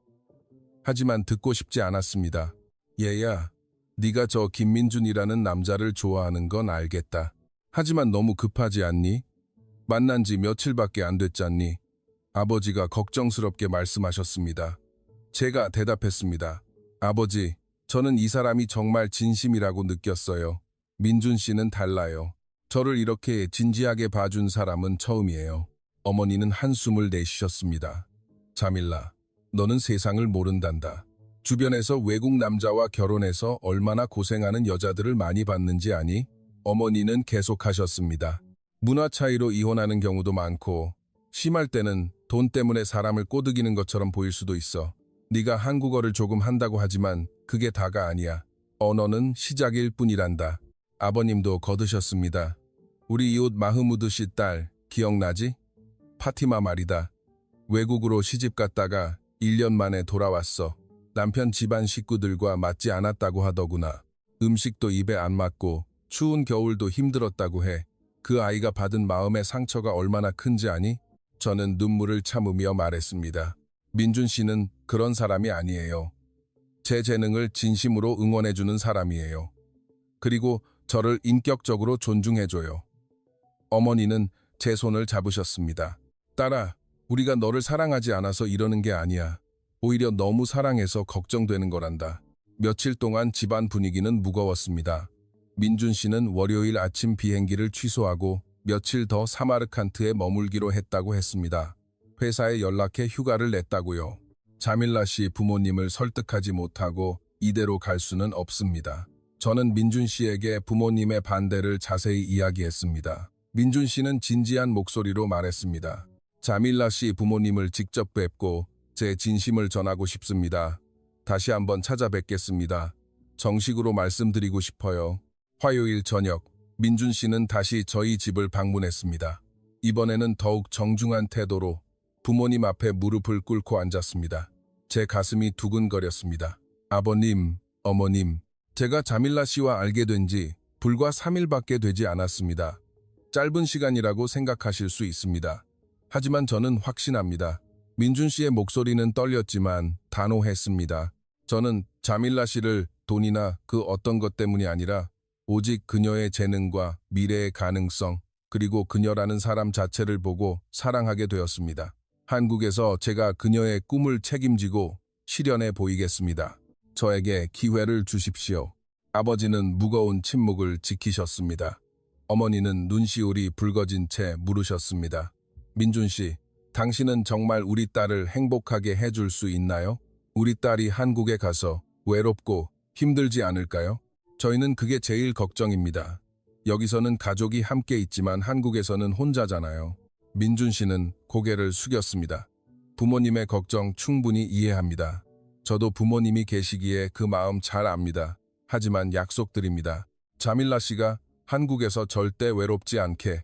하지만 듣고 싶지 않았습니다. 얘야, 네가 저 김민준이라는 남자를 좋아하는 건 알겠다. 하지만 너무 급하지 않니? 만난 지 며칠밖에 안 됐잖니? 아버지가 걱정스럽게 말씀하셨습니다. 제가 대답했습니다. 아버지, 저는 이 사람이 정말 진심이라고 느꼈어요. 민준 씨는 달라요. 저를 이렇게 진지하게 봐준 사람은 처음이에요. 어머니는 한숨을 내쉬셨습니다. 자밀라, 너는 세상을 모른단다. 주변에서 외국 남자와 결혼해서 얼마나 고생하는 여자들을 많이 봤는지 아니? 어머니는 계속하셨습니다. 문화 차이로 이혼하는 경우도 많고 심할 때는 돈 때문에 사람을 꼬드기는 것처럼 보일 수도 있어. 네가 한국어를 조금 한다고 하지만 그게 다가 아니야. 언어는 시작일 뿐이란다. 아버님도 거드셨습니다. 우리 이웃 마흐무드 씨 딸 기억나지? 파티마 말이다. 외국으로 시집 갔다가 1년 만에 돌아왔어. 남편 집안 식구들과 맞지 않았다고 하더구나. 음식도 입에 안 맞고 추운 겨울도 힘들었다고 해. 그 아이가 받은 마음의 상처가 얼마나 큰지 아니? 저는 눈물을 참으며 말했습니다. 민준 씨는 그런 사람이 아니에요. 제 재능을 진심으로 응원해주는 사람이에요. 그리고 저를 인격적으로 존중해줘요. 어머니는 제 손을 잡으셨습니다. 딸아, 우리가 너를 사랑하지 않아서 이러는 게 아니야. 오히려 너무 사랑해서 걱정되는 거란다. 며칠 동안 집안 분위기는 무거웠습니다. 민준 씨는 월요일 아침 비행기를 취소하고 며칠 더 사마르칸트에 머물기로 했다고 했습니다. 회사에 연락해 휴가를 냈다고요. 자밀라 씨 부모님을 설득하지 못하고 이대로 갈 수는 없습니다. 저는 민준 씨에게 부모님의 반대를 자세히 이야기했습니다. 민준 씨는 진지한 목소리로 말했습니다. 자밀라 씨 부모님을 직접 뵙고 제 진심을 전하고 싶습니다. 다시 한번 찾아뵙겠습니다. 정식으로 말씀드리고 싶어요. 화요일 저녁, 민준 씨는 다시 저희 집을 방문했습니다. 이번에는 더욱 정중한 태도로 부모님 앞에 무릎을 꿇고 앉았습니다. 제 가슴이 두근거렸습니다. 아버님, 어머님, 제가 자밀라 씨와 알게 된 지 불과 3일밖에 되지 않았습니다. 짧은 시간이라고 생각하실 수 있습니다. 하지만 저는 확신합니다. 민준 씨의 목소리는 떨렸지만 단호했습니다. 저는 자밀라 씨를 돈이나 그 어떤 것 때문이 아니라 오직 그녀의 재능과 미래의 가능성, 그리고 그녀라는 사람 자체를 보고 사랑하게 되었습니다. 한국에서 제가 그녀의 꿈을 책임지고 실현해 보이겠습니다. 저에게 기회를 주십시오. 아버지는 무거운 침묵을 지키셨습니다. 어머니는 눈시울이 붉어진 채 물으셨습니다. 민준 씨, 당신은 정말 우리 딸을 행복하게 해줄 수 있나요? 우리 딸이 한국에 가서 외롭고 힘들지 않을까요? 저희는 그게 제일 걱정입니다. 여기서는 가족이 함께 있지만 한국에서는 혼자잖아요. 민준 씨는 고개를 숙였습니다. 부모님의 걱정 충분히 이해합니다. 저도 부모님이 계시기에 그 마음 잘 압니다. 하지만 약속드립니다. 자밀라 씨가 한국에서 절대 외롭지 않게,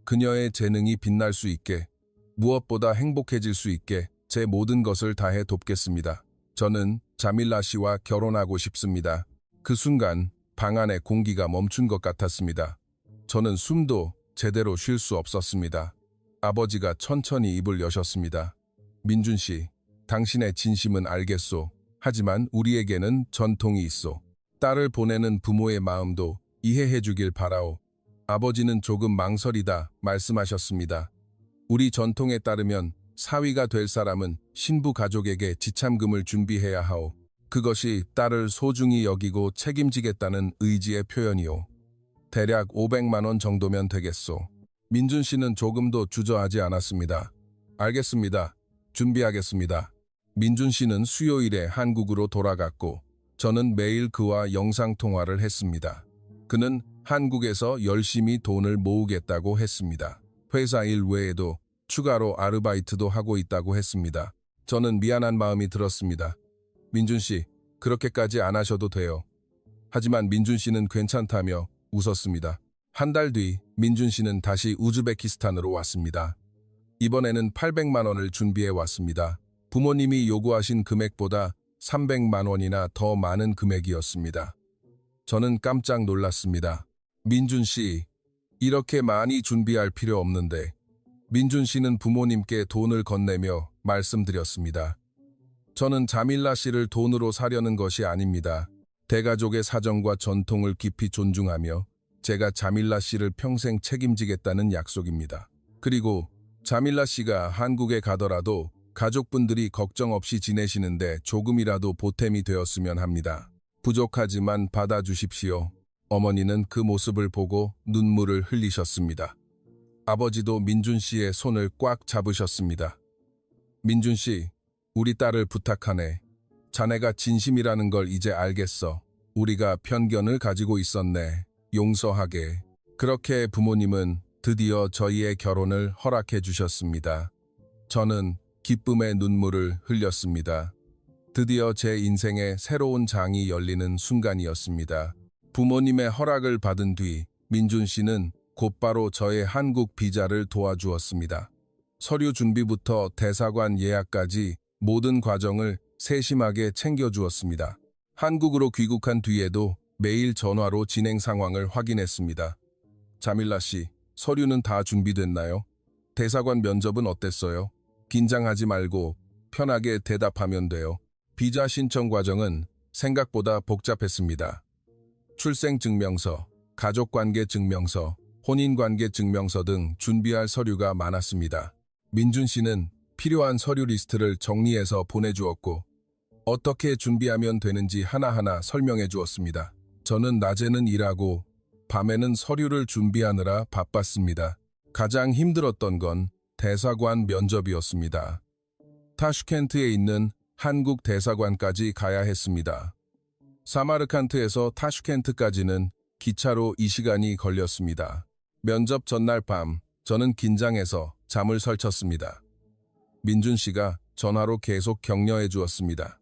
그녀의 재능이 빛날 수 있게, 무엇보다 행복해질 수 있게 제 모든 것을 다해 돕겠습니다. 저는 자밀라 씨와 결혼하고 싶습니다. 그 순간 방 안의 공기가 멈춘 것 같았습니다. 저는 숨도 제대로 쉴 수 없었습니다. 아버지가 천천히 입을 여셨습니다. 민준 씨, 당신의 진심은 알겠소. 하지만 우리에게는 전통이 있소. 딸을 보내는 부모의 마음도 이해해 주길 바라오. 아버지는 조금 망설이다 말씀하셨습니다. 우리 전통에 따르면 사위가 될 사람은 신부 가족에게 지참금을 준비해야 하오. 그것이 딸을 소중히 여기고 책임지겠다는 의지의 표현이오. 대략 500만 원 정도면 되겠소. 민준 씨는 조금도 주저하지 않았습니다. 알겠습니다. 준비하겠습니다. 민준 씨는 수요일에 한국으로 돌아갔고 저는 매일 그와 영상통화를 했습니다. 그는 한국에서 열심히 돈을 모으겠다고 했습니다. 회사 일 외에도 추가로 아르바이트도 하고 있다고 했습니다. 저는 미안한 마음이 들었습니다. 민준 씨, 그렇게까지 안 하셔도 돼요. 하지만 민준 씨는 괜찮다며 웃었습니다. 한 달 뒤 민준 씨는 다시 우즈베키스탄으로 왔습니다. 이번에는 800만 원을 준비해 왔습니다. 부모님이 요구하신 금액보다 300만 원이나 더 많은 금액이었습니다. 저는 깜짝 놀랐습니다. 민준 씨, 이렇게 많이 준비할 필요 없는데. 민준 씨는 부모님께 돈을 건네며 말씀드렸습니다. 저는 자밀라 씨를 돈으로 사려는 것이 아닙니다. 대가족의 사정과 전통을 깊이 존중하며 제가 자밀라 씨를 평생 책임지겠다는 약속입니다. 그리고 자밀라 씨가 한국에 가더라도 가족분들이 걱정 없이 지내시는데 조금이라도 보탬이 되었으면 합니다. 부족하지만 받아주십시오. 어머니는 그 모습을 보고 눈물을 흘리셨습니다. 아버지도 민준 씨의 손을 꽉 잡으셨습니다. 민준 씨, 우리 딸을 부탁하네. 자네가 진심이라는 걸 이제 알겠어. 우리가 편견을 가지고 있었네. 용서하게. 그렇게 부모님은 드디어 저희의 결혼을 허락해 주셨습니다. 저는 기쁨의 눈물을 흘렸습니다. 드디어 제 인생의 새로운 장이 열리는 순간이었습니다. 부모님의 허락을 받은 뒤 민준 씨는 곧바로 저의 한국 비자를 도와주었습니다. 서류 준비부터 대사관 예약까지 모든 과정을 세심하게 챙겨주었습니다. 한국으로 귀국한 뒤에도 매일 전화로 진행 상황을 확인했습니다. 자밀라 씨, 서류는 다 준비됐나요? 대사관 면접은 어땠어요? 긴장하지 말고 편하게 대답하면 돼요. 비자 신청 과정은 생각보다 복잡했습니다. 출생증명서, 가족관계 증명서, 혼인관계 증명서 등 준비할 서류가 많았습니다. 민준 씨는 필요한 서류 리스트를 정리해서 보내주었고 어떻게 준비하면 되는지 하나하나 설명해 주었습니다. 저는 낮에는 일하고 밤에는 서류를 준비하느라 바빴습니다. 가장 힘들었던 건 대사관 면접이었습니다. 타슈켄트에 있는 한국 대사관까지 가야 했습니다. 사마르칸트에서 타슈켄트까지는 기차로 2시간이 걸렸습니다. 면접 전날 밤, 저는 긴장해서 잠을 설쳤습니다. 민준 씨가 전화로 계속 격려해 주었습니다.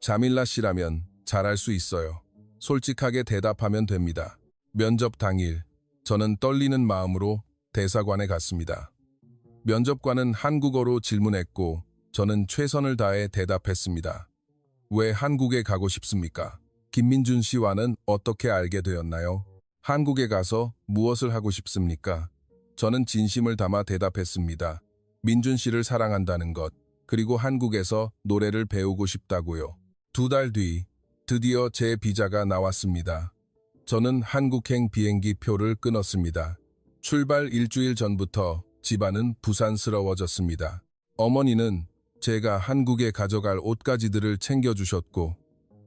자밀라 씨라면 잘할 수 있어요. 솔직하게 대답하면 됩니다. 면접 당일, 저는 떨리는 마음으로 대사관에 갔습니다. 면접관은 한국어로 질문했고 저는 최선을 다해 대답했습니다. 왜 한국에 가고 싶습니까? 김민준 씨와는 어떻게 알게 되었나요? 한국에 가서 무엇을 하고 싶습니까? 저는 진심을 담아 대답했습니다. 민준 씨를 사랑한다는 것, 그리고 한국에서 노래를 배우고 싶다고요. 2달 뒤 드디어 제 비자가 나왔습니다. 저는 한국행 비행기 표를 끊었습니다. 출발 일주일 전부터 집안은 부산스러워졌습니다. 어머니는 제가 한국에 가져갈 옷가지들을 챙겨주셨고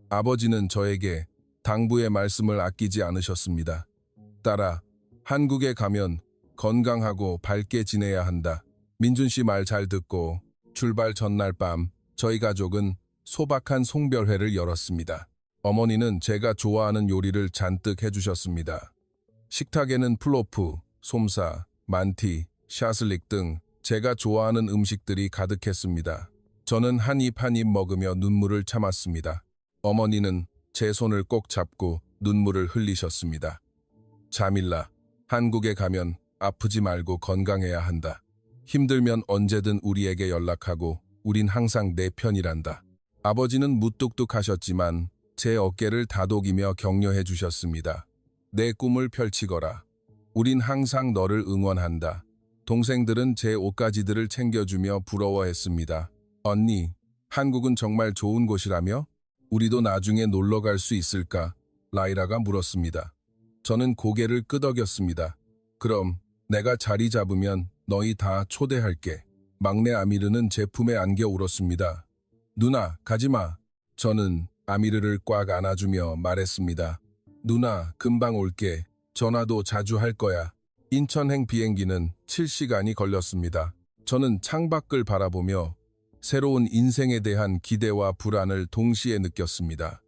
아버지는 저에게 당부의 말씀을 아끼지 않으셨습니다. 딸아, 한국에 가면 건강하고 밝게 지내야 한다. 민준 씨 말 잘 듣고 출발 전날 밤 저희 가족은 소박한 송별회를 열었습니다. 어머니는 제가 좋아하는 요리를 잔뜩 해주셨습니다. 식탁에는 플로프, 솜사, 만티, 샤슬릭 등 제가 좋아하는 음식들이 가득했습니다. 저는 한 입 한 입 먹으며 눈물을 참았습니다. 어머니는 제 손을 꼭 잡고 눈물을 흘리셨습니다. 자밀라, 한국에 가면 아프지 말고 건강해야 한다. 힘들면 언제든 우리에게 연락하고 우린 항상 내 편이란다. 아버지는 무뚝뚝하셨지만 제 어깨를 다독이며 격려해 주셨습니다. 내 꿈을 펼치거라. 우린 항상 너를 응원한다. 동생들은 제 옷가지들을 챙겨주며 부러워했습니다. 언니, 한국은 정말 좋은 곳이라며? 우리도 나중에 놀러 갈 수 있을까? 라이라가 물었습니다. 저는 고개를 끄덕였습니다. 그럼 내가 자리 잡으면 너희 다 초대할게. 막내 아미르는 제 품에 안겨 울었습니다. 누나, 가지마. 저는 아미르를 꽉 안아주며 말했습니다. 누나, 금방 올게. 전화도 자주 할 거야. 인천행 비행기는 7시간이 걸렸습니다. 저는 창밖을 바라보며 새로운 인생에 대한 기대와 불안을 동시에 느꼈습니다.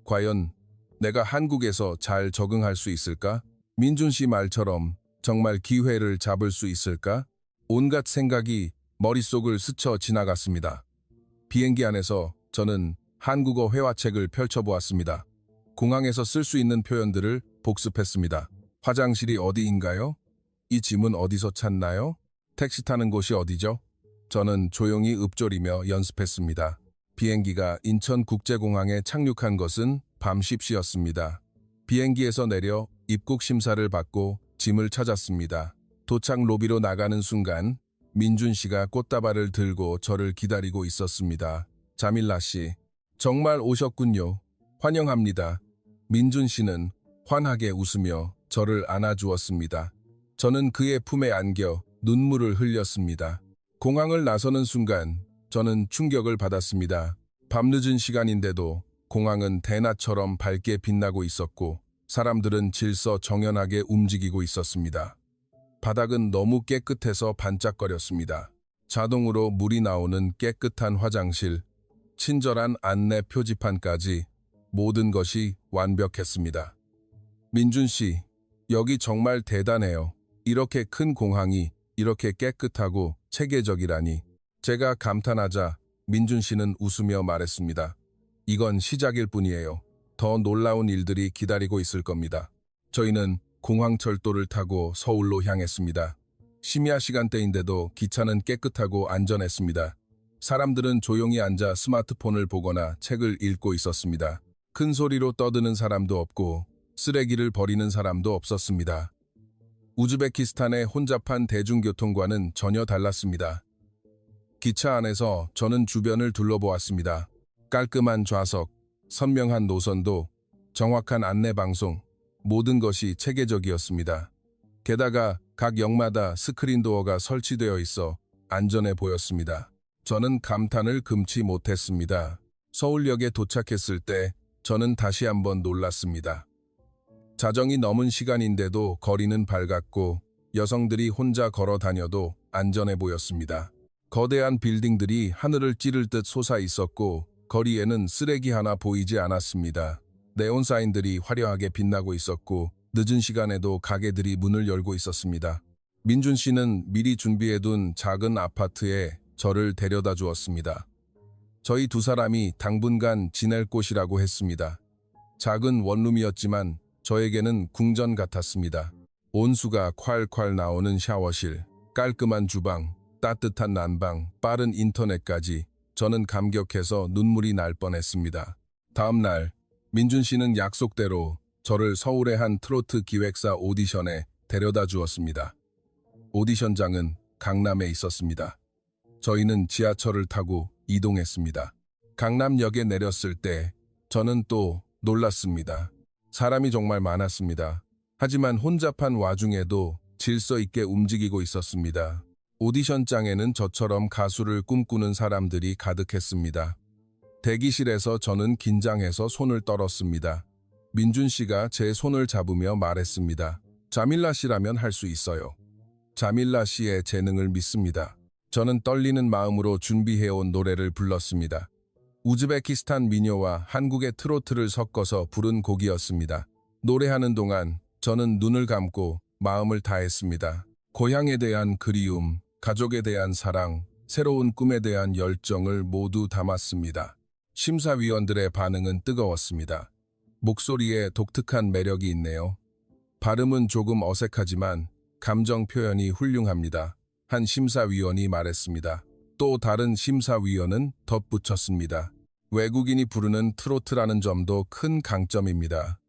과연 내가 한국에서 잘 적응할 수 있을까? 민준 씨 말처럼 정말 기회를 잡을 수 있을까? 온갖 생각이 머릿속을 스쳐 지나갔습니다. 비행기 안에서 저는 한국어 회화책을 펼쳐보았습니다. 공항에서 쓸 수 있는 표현들을 복습했습니다. 화장실이 어디인가요? 이 짐은 어디서 찾나요? 택시 타는 곳이 어디죠? 저는 조용히 읊조리며 연습했습니다. 비행기가 인천국제공항에 착륙한 것은 밤 10시였습니다. 비행기에서 내려 입국 심사를 받고 짐을 찾았습니다. 도착 로비로 나가는 순간 민준 씨가 꽃다발을 들고 저를 기다리고 있었습니다. 자밀라 씨, 정말 오셨군요. 환영합니다. 민준 씨는 환하게 웃으며 저를 안아주었습니다. 저는 그의 품에 안겨 눈물을 흘렸습니다. 공항을 나서는 순간 저는 충격을 받았습니다. 밤늦은 시간인데도 공항은 대낮처럼 밝게 빛나고 있었고 사람들은 질서 정연하게 움직이고 있었습니다. 바닥은 너무 깨끗해서 반짝거렸습니다. 자동으로 물이 나오는 깨끗한 화장실, 친절한 안내 표지판까지 모든 것이 완벽했습니다. 민준 씨, 여기 정말 대단해요. 이렇게 큰 공항이 이렇게 깨끗하고 체계적이라니. 제가 감탄하자 민준 씨는 웃으며 말했습니다. 이건 시작일 뿐이에요. 더 놀라운 일들이 기다리고 있을 겁니다. 저희는 공항철도를 타고 서울로 향했습니다. 심야 시간대인데도 기차는 깨끗하고 안전했습니다. 사람들은 조용히 앉아 스마트폰을 보거나 책을 읽고 있었습니다. 큰 소리로 떠드는 사람도 없고 쓰레기를 버리는 사람도 없었습니다. 우즈베키스탄의 혼잡한 대중교통과는 전혀 달랐습니다. 기차 안에서 저는 주변을 둘러보았습니다. 깔끔한 좌석, 선명한 노선도, 정확한 안내방송, 모든 것이 체계적이었습니다. 게다가 각 역마다 스크린 도어가 설치되어 있어 안전해 보였습니다. 저는 감탄을 금치 못했습니다. 서울역에 도착했을 때 저는 다시 한번 놀랐습니다. 자정이 넘은 시간인데도 거리는 밝았고 여성들이 혼자 걸어 다녀도 안전해 보였습니다. 거대한 빌딩들이 하늘을 찌를 듯 솟아 있었고 거리에는 쓰레기 하나 보이지 않았습니다. 네온 사인들이 화려하게 빛나고 있었고 늦은 시간에도 가게들이 문을 열고 있었습니다. 민준 씨는 미리 준비해둔 작은 아파트에 저를 데려다 주었습니다. 저희 두 사람이 당분간 지낼 곳이라고 했습니다. 작은 원룸이었지만 저에게는 궁전 같았습니다. 온수가 콸콸 나오는 샤워실, 깔끔한 주방, 따뜻한 난방, 빠른 인터넷까지 저는 감격해서 눈물이 날 뻔했습니다. 다음 날 민준 씨는 약속대로 저를 서울의 한 트로트 기획사 오디션에 데려다 주었습니다. 오디션장은 강남에 있었습니다. 저희는 지하철을 타고 이동했습니다. 강남역에 내렸을 때 저는 또 놀랐습니다. 사람이 정말 많았습니다. 하지만 혼잡한 와중에도 질서 있게 움직이고 있었습니다. 오디션장에는 저처럼 가수를 꿈꾸는 사람들이 가득했습니다. 대기실에서 저는 긴장해서 손을 떨었습니다. 민준 씨가 제 손을 잡으며 말했습니다. 자밀라 씨라면 할 수 있어요. 자밀라 씨의 재능을 믿습니다. 저는 떨리는 마음으로 준비해온 노래를 불렀습니다. 우즈베키스탄 민요와 한국의 트로트를 섞어서 부른 곡이었습니다. 노래하는 동안 저는 눈을 감고 마음을 다했습니다. 고향에 대한 그리움, 가족에 대한 사랑, 새로운 꿈에 대한 열정을 모두 담았습니다. 심사위원들의 반응은 뜨거웠습니다. 목소리에 독특한 매력이 있네요. 발음은 조금 어색하지만 감정 표현이 훌륭합니다. 한 심사위원이 말했습니다. 또 다른 심사위원은 덧붙였습니다. 외국인이 부르는 트로트라는 점도 큰 강점입니다.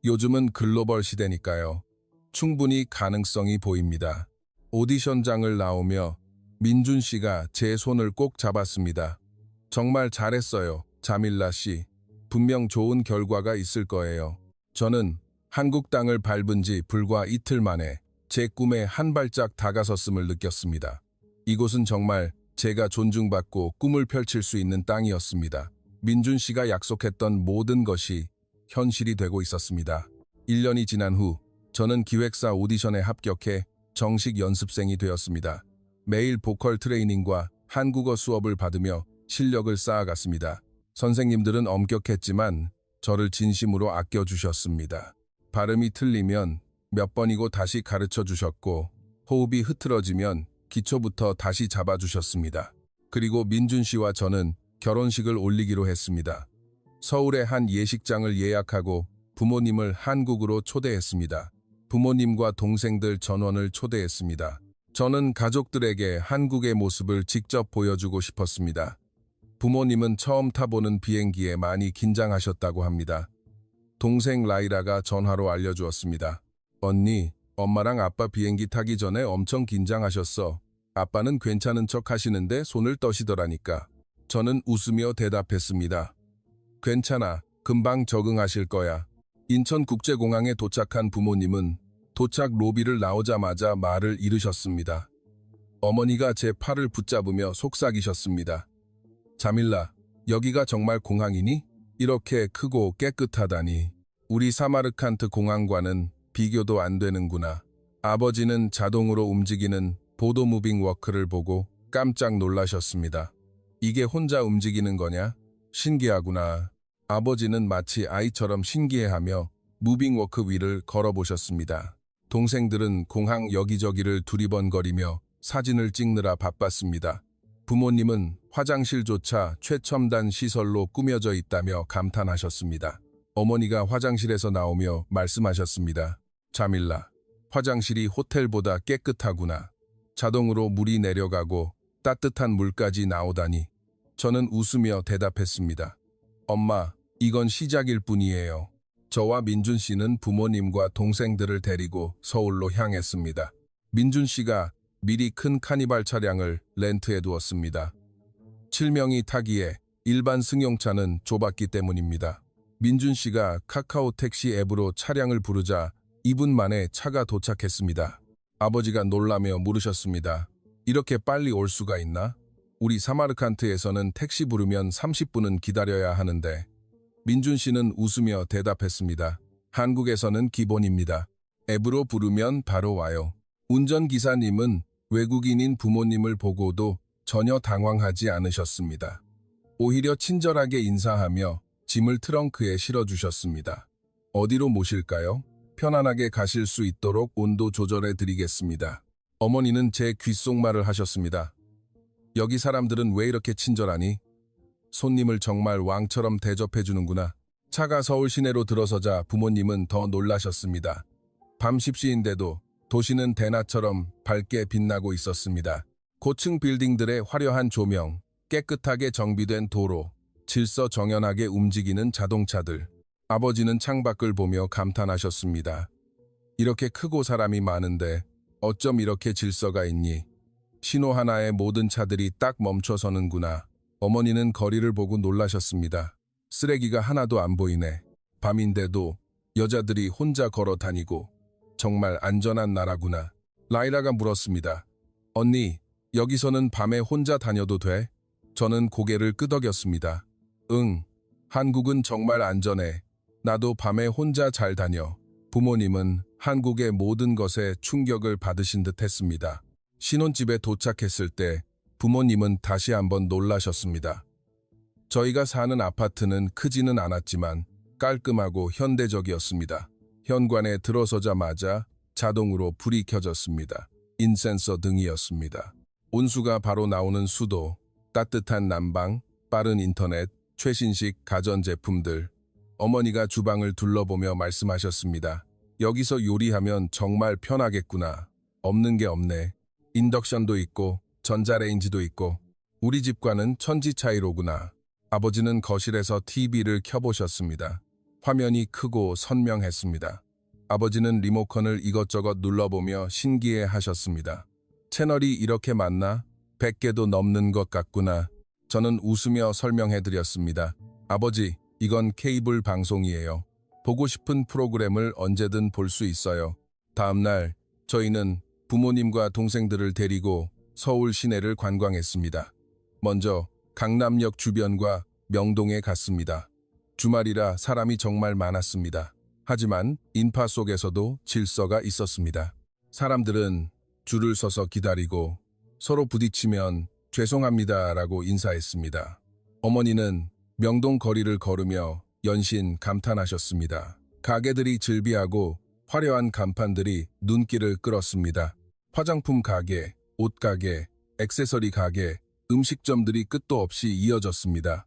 요즘은 글로벌 시대니까요. 충분히 가능성이 보입니다. 오디션장을 나오며 민준 씨가 제 손을 꼭 잡았습니다. 정말 잘했어요, 자밀라 씨. 분명 좋은 결과가 있을 거예요. 저는 한국 땅을 밟은 지 불과 이틀 만에 제 꿈에 한 발짝 다가섰음을 느꼈습니다. 이곳은 정말 제가 존중받고 꿈을 펼칠 수 있는 땅이었습니다. 민준 씨가 약속했던 모든 것이 현실이 되고 있었습니다. 1년이 지난 후 저는 기획사 오디션에 합격해 정식 연습생이 되었습니다. 매일 보컬 트레이닝과 한국어 수업을 받으며 실력을 쌓아갔습니다. 선생님들은 엄격했지만 저를 진심으로 아껴주셨습니다. 발음이 틀리면 몇 번이고 다시 가르쳐 주셨고 호흡이 흐트러지면 기초부터 다시 잡아주셨습니다. 그리고 민준 씨와 저는 결혼식을 올리기로 했습니다. 서울의 한 예식장을 예약하고 부모님을 한국으로 초대했습니다. 부모님과 동생들 전원을 초대했습니다. 저는 가족들에게 한국의 모습을 직접 보여주고 싶었습니다. 부모님은 처음 타보는 비행기에 많이 긴장하셨다고 합니다. 동생 라이라가 전화로 알려주었습니다. 언니, 엄마랑 아빠 비행기 타기 전에 엄청 긴장하셨어. 아빠는 괜찮은 척 하시는데 손을 떠시더라니까. 저는 웃으며 대답했습니다. 괜찮아, 금방 적응하실 거야. 인천국제공항에 도착한 부모님은 도착 로비를 나오자마자 말을 잃으셨습니다. 어머니가 제 팔을 붙잡으며 속삭이셨습니다. 자밀라, 여기가 정말 공항이니? 이렇게 크고 깨끗하다니. 우리 사마르칸트 공항과는 비교도 안 되는구나. 아버지는 자동으로 움직이는 보도 무빙 워크를 보고 깜짝 놀라셨습니다. 이게 혼자 움직이는 거냐? 신기하구나. 아버지는 마치 아이처럼 신기해하며 무빙 워크 위를 걸어보셨습니다. 동생들은 공항 여기저기를 두리번거리며 사진을 찍느라 바빴습니다. 부모님은 화장실조차 최첨단 시설로 꾸며져 있다며 감탄하셨습니다. 어머니가 화장실에서 나오며 말씀하셨습니다. 자밀라, 화장실이 호텔보다 깨끗하구나. 자동으로 물이 내려가고 따뜻한 물까지 나오다니. 저는 웃으며 대답했습니다. 엄마, 이건 시작일 뿐이에요. 저와 민준 씨는 부모님과 동생들을 데리고 서울로 향했습니다. 민준 씨가 미리 큰 카니발 차량을 렌트해 두었습니다. 7명이 타기에 일반 승용차는 좁았기 때문입니다. 민준 씨가 카카오 택시 앱으로 차량을 부르자 2분 만에 차가 도착했습니다. 아버지가 놀라며 물으셨습니다. 이렇게 빨리 올 수가 있나? 우리 사마르칸트에서는 택시 부르면 30분은 기다려야 하는데. 민준 씨는 웃으며 대답했습니다. 한국에서는 기본입니다. 앱으로 부르면 바로 와요. 운전기사님은 외국인인 부모님을 보고도 전혀 당황하지 않으셨습니다. 오히려 친절하게 인사하며 짐을 트렁크에 실어주셨습니다. 어디로 모실까요? 편안하게 가실 수 있도록 온도 조절해 드리겠습니다. 어머니는 제 귓속말을 하셨습니다. 여기 사람들은 왜 이렇게 친절하니? 손님을 정말 왕처럼 대접해 주는구나. 차가 서울 시내로 들어서자 부모님은 더 놀라셨습니다. 밤 10시인데도 도시는 대낮처럼 밝게 빛나고 있었습니다. 고층 빌딩들의 화려한 조명, 깨끗하게 정비된 도로, 질서정연하게 움직이는 자동차들. 아버지는 창밖을 보며 감탄하셨습니다. 이렇게 크고 사람이 많은데 어쩜 이렇게 질서가 있니? 신호 하나에 모든 차들이 딱 멈춰서는구나. 어머니는 거리를 보고 놀라셨습니다. 쓰레기가 하나도 안 보이네. 밤인데도 여자들이 혼자 걸어 다니고 정말 안전한 나라구나. 라이라가 물었습니다. 언니, 여기서는 밤에 혼자 다녀도 돼? 저는 고개를 끄덕였습니다. 응, 한국은 정말 안전해. 나도 밤에 혼자 잘 다녀. 부모님은 한국의 모든 것에 충격을 받으신 듯 했습니다. 신혼집에 도착했을 때 부모님은 다시 한번 놀라셨습니다. 저희가 사는 아파트는 크지는 않았지만 깔끔하고 현대적이었습니다. 현관에 들어서자마자 자동으로 불이 켜졌습니다. 인센서 등이었습니다. 온수가 바로 나오는 수도, 따뜻한 난방, 빠른 인터넷, 최신식 가전제품들. 어머니가 주방을 둘러보며 말씀하셨습니다. 여기서 요리하면 정말 편하겠구나. 없는 게 없네. 인덕션도 있고 전자레인지도 있고 우리 집과는 천지 차이로구나. 아버지는 거실에서 TV를 켜보셨습니다. 화면이 크고 선명했습니다. 아버지는 리모컨을 이것저것 눌러보며 신기해 하셨습니다. 채널이 이렇게 많나? 100개도 넘는 것 같구나. 저는 웃으며 설명해드렸습니다. 아버지, 이건 케이블 방송이에요. 보고 싶은 프로그램을 언제든 볼 수 있어요. 다음날 저희는 부모님과 동생들을 데리고 서울 시내를 관광했습니다. 먼저 강남역 주변과 명동에 갔습니다. 주말이라 사람이 정말 많았습니다. 하지만 인파 속에서도 질서가 있었습니다. 사람들은 줄을 서서 기다리고 서로 부딪히면 죄송합니다라고 인사했습니다. 어머니는 명동 거리를 걸으며 연신 감탄하셨습니다. 가게들이 즐비하고 화려한 간판들이 눈길을 끌었습니다. 화장품 가게, 옷가게, 액세서리 가게, 음식점들이 끝도 없이 이어졌습니다.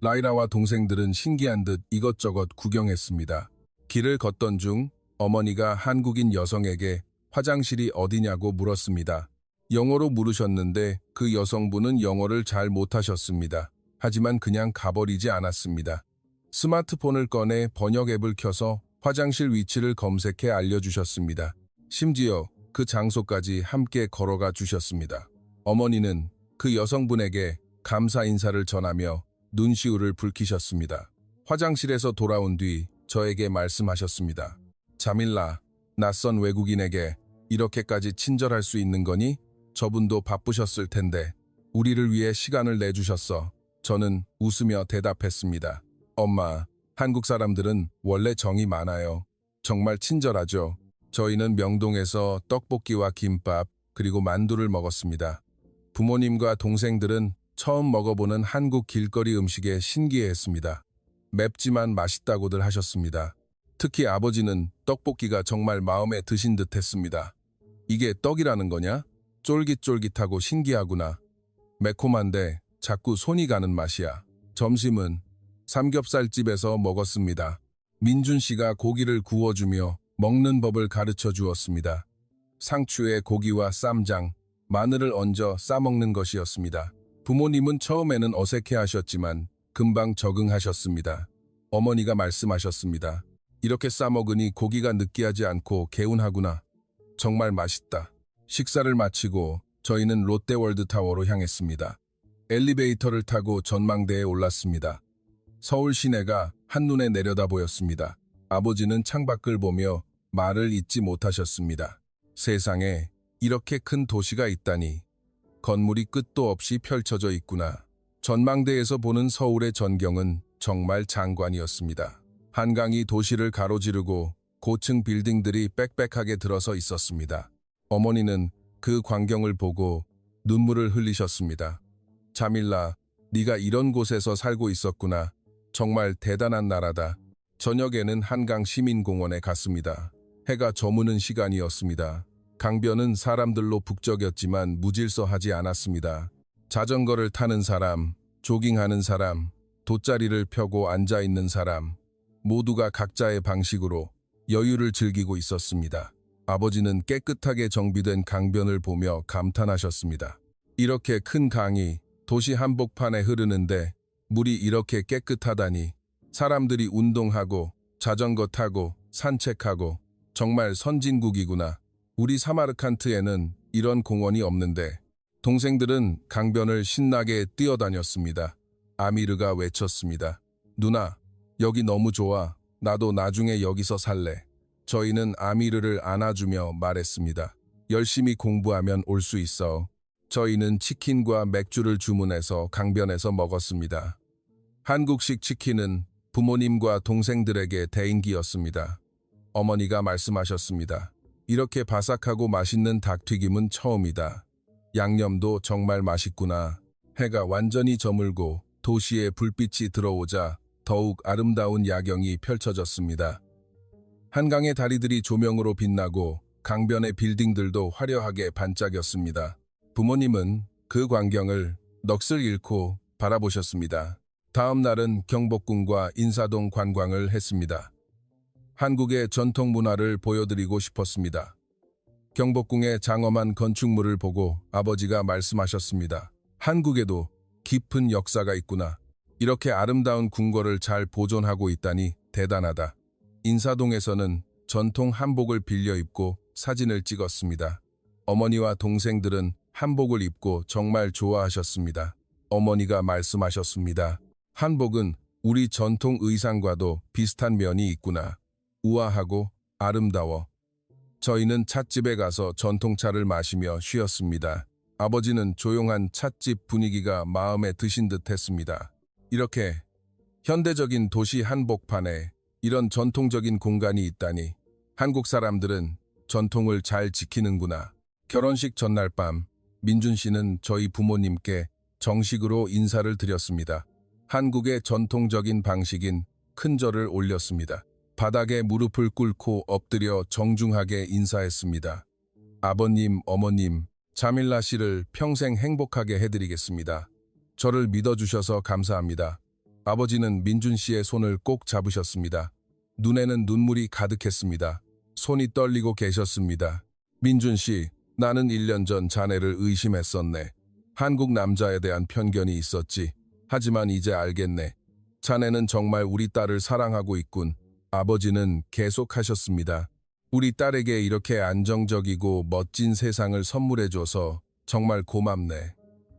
라이라와 동생들은 신기한 듯 이것저것 구경했습니다. 길을 걷던 중 어머니가 한국인 여성에게 화장실이 어디냐고 물었습니다. 영어로 물으셨는데 그 여성분은 영어를 잘 못하셨습니다. 하지만 그냥 가버리지 않았습니다. 스마트폰을 꺼내 번역 앱을 켜서 화장실 위치를 검색해 알려주셨습니다. 심지어 그 장소까지 함께 걸어가 주셨습니다. 어머니는 그 여성분에게 감사 인사를 전하며 눈시울을 붉히셨습니다. 화장실에서 돌아온 뒤 저에게 말씀하셨습니다. 자밀라, 낯선 외국인에게 이렇게까지 친절할 수 있는 거니? 저분도 바쁘셨을 텐데 우리를 위해 시간을 내주셨어. 저는 웃으며 대답했습니다. 엄마, 한국 사람들은 원래 정이 많아요. 정말 친절하죠. 저희는 명동에서 떡볶이와 김밥, 그리고 만두를 먹었습니다. 부모님과 동생들은 처음 먹어보는 한국 길거리 음식에 신기해했습니다. 맵지만 맛있다고들 하셨습니다. 특히 아버지는 떡볶이가 정말 마음에 드신 듯 했습니다. 이게 떡이라는 거냐? 쫄깃쫄깃하고 신기하구나. 매콤한데 자꾸 손이 가는 맛이야. 점심은 삼겹살집에서 먹었습니다. 민준 씨가 고기를 구워주며 먹는 법을 가르쳐 주었습니다. 상추에 고기와 쌈장, 마늘을 얹어 싸먹는 것이었습니다. 부모님은 처음에는 어색해하셨지만 금방 적응하셨습니다. 어머니가 말씀하셨습니다. 이렇게 싸먹으니 고기가 느끼하지 않고 개운하구나. 정말 맛있다. 식사를 마치고 저희는 롯데월드타워로 향했습니다. 엘리베이터를 타고 전망대에 올랐습니다. 서울 시내가 한눈에 내려다 보였습니다. 아버지는 창밖을 보며 말을 잇지 못하셨습니다. 세상에 이렇게 큰 도시가 있다니. 건물이 끝도 없이 펼쳐져 있구나. 전망대에서 보는 서울의 전경은 정말 장관이었습니다. 한강이 도시를 가로지르고 고층 빌딩들이 빽빽하게 들어서 있었습니다. 어머니는 그 광경을 보고 눈물을 흘리셨습니다. 자밀라, 네가 이런 곳에서 살고 있었구나. 정말 대단한 나라다. 저녁에는 한강 시민공원에 갔습니다. 해가 저무는 시간이었습니다. 강변은 사람들로 북적였지만 무질서하지 않았습니다. 자전거를 타는 사람, 조깅하는 사람, 돗자리를 펴고 앉아있는 사람, 모두가 각자의 방식으로 여유를 즐기고 있었습니다. 아버지는 깨끗하게 정비된 강변을 보며 감탄하셨습니다. 이렇게 큰 강이 도시 한복판에 흐르는데 물이 이렇게 깨끗하다니. 사람들이 운동하고 자전거 타고 산책하고 정말 선진국이구나. 우리 사마르칸트에는 이런 공원이 없는데. 동생들은 강변을 신나게 뛰어다녔습니다. 아미르가 외쳤습니다. 누나, 여기 너무 좋아. 나도 나중에 여기서 살래. 저희는 아미르를 안아주며 말했습니다. 열심히 공부하면 올 수 있어. 저희는 치킨과 맥주를 주문해서 강변에서 먹었습니다. 한국식 치킨은 부모님과 동생들에게 대인기였습니다. 어머니가 말씀하셨습니다. 이렇게 바삭하고 맛있는 닭튀김은 처음이다. 양념도 정말 맛있구나. 해가 완전히 저물고 도시에 불빛이 들어오자 더욱 아름다운 야경이 펼쳐졌습니다. 한강의 다리들이 조명으로 빛나고 강변의 빌딩들도 화려하게 반짝였습니다. 부모님은 그 광경을 넋을 잃고 바라보셨습니다. 다음 날은 경복궁과 인사동 관광을 했습니다. 한국의 전통 문화를 보여드리고 싶었습니다. 경복궁의 장엄한 건축물을 보고 아버지가 말씀하셨습니다. 한국에도 깊은 역사가 있구나. 이렇게 아름다운 궁궐을 잘 보존하고 있다니 대단하다. 인사동에서는 전통 한복을 빌려 입고 사진을 찍었습니다. 어머니와 동생들은 한복을 입고 정말 좋아하셨습니다. 어머니가 말씀하셨습니다. 한복은 우리 전통 의상과도 비슷한 면이 있구나. 우아하고 아름다워. 저희는 찻집에 가서 전통차를 마시며 쉬었습니다. 아버지는 조용한 찻집 분위기가 마음에 드신 듯 했습니다. 이렇게 현대적인 도시 한복판에 이런 전통적인 공간이 있다니. 한국 사람들은 전통을 잘 지키는구나. 결혼식 전날 밤, 민준 씨는 저희 부모님께 정식으로 인사를 드렸습니다. 한국의 전통적인 방식인 큰절을 올렸습니다. 바닥에 무릎을 꿇고 엎드려 정중하게 인사했습니다. 아버님, 어머님, 자밀라 씨를 평생 행복하게 해드리겠습니다. 저를 믿어주셔서 감사합니다. 아버지는 민준 씨의 손을 꼭 잡으셨습니다. 눈에는 눈물이 가득했습니다. 손이 떨리고 계셨습니다. 민준 씨, 나는 1년 전 자네를 의심했었네. 한국 남자에 대한 편견이 있었지. 하지만 이제 알겠네. 자네는 정말 우리 딸을 사랑하고 있군. 아버지는 계속하셨습니다. 우리 딸에게 이렇게 안정적이고 멋진 세상을 선물해줘서 정말 고맙네.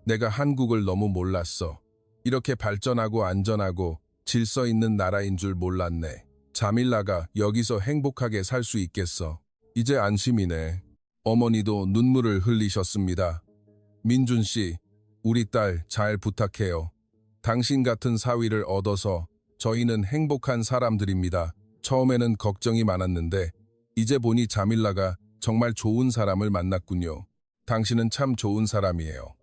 내가 한국을 너무 몰랐어. 이렇게 발전하고 안전하고 질서 있는 나라인 줄 몰랐네. 자밀라가 여기서 행복하게 살 수 있겠어. 이제 안심이네. 어머니도 눈물을 흘리셨습니다. 민준 씨, 우리 딸 잘 부탁해요. 당신 같은 사위를 얻어서 저희는 행복한 사람들입니다. 처음에는 걱정이 많았는데 이제 보니 자밀라가 정말 좋은 사람을 만났군요. 당신은 참 좋은 사람이에요.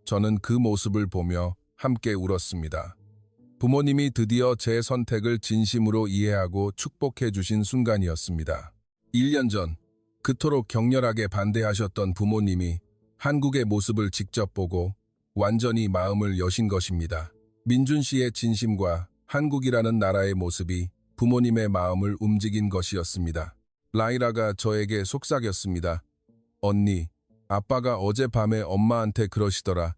저는 그 모습을 보며 함께 울었습니다. 부모님이 드디어 제 선택을 진심으로 이해하고 축복해 주신 순간이었습니다. 1년 전 그토록 격렬하게 반대하셨던 부모님이 한국의 모습을 직접 보고 완전히 마음을 여신 것입니다. 민준 씨의 진심과 한국이라는 나라의 모습이 부모님의 마음을 움직인 것이었습니다. 라이라가 저에게 속삭였습니다. 언니, 아빠가 어젯밤에 엄마한테 그러시더라.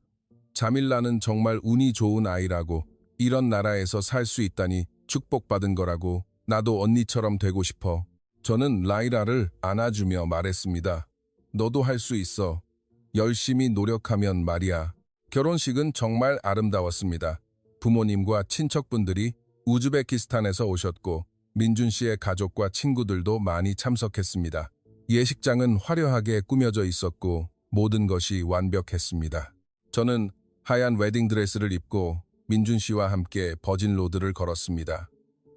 자밀라는 정말 운이 좋은 아이라고, 이런 나라에서 살 수 있다니 축복받은 거라고, 나도 언니처럼 되고 싶어. 저는 라이라를 안아주며 말했습니다. 너도 할 수 있어. 열심히 노력하면 말이야. 결혼식은 정말 아름다웠습니다. 부모님과 친척분들이 우즈베키스탄에서 오셨고 민준 씨의 가족과 친구들도 많이 참석했습니다. 예식장은 화려하게 꾸며져 있었고 모든 것이 완벽했습니다. 저는 하얀 웨딩드레스를 입고 민준 씨와 함께 버진 로드를 걸었습니다.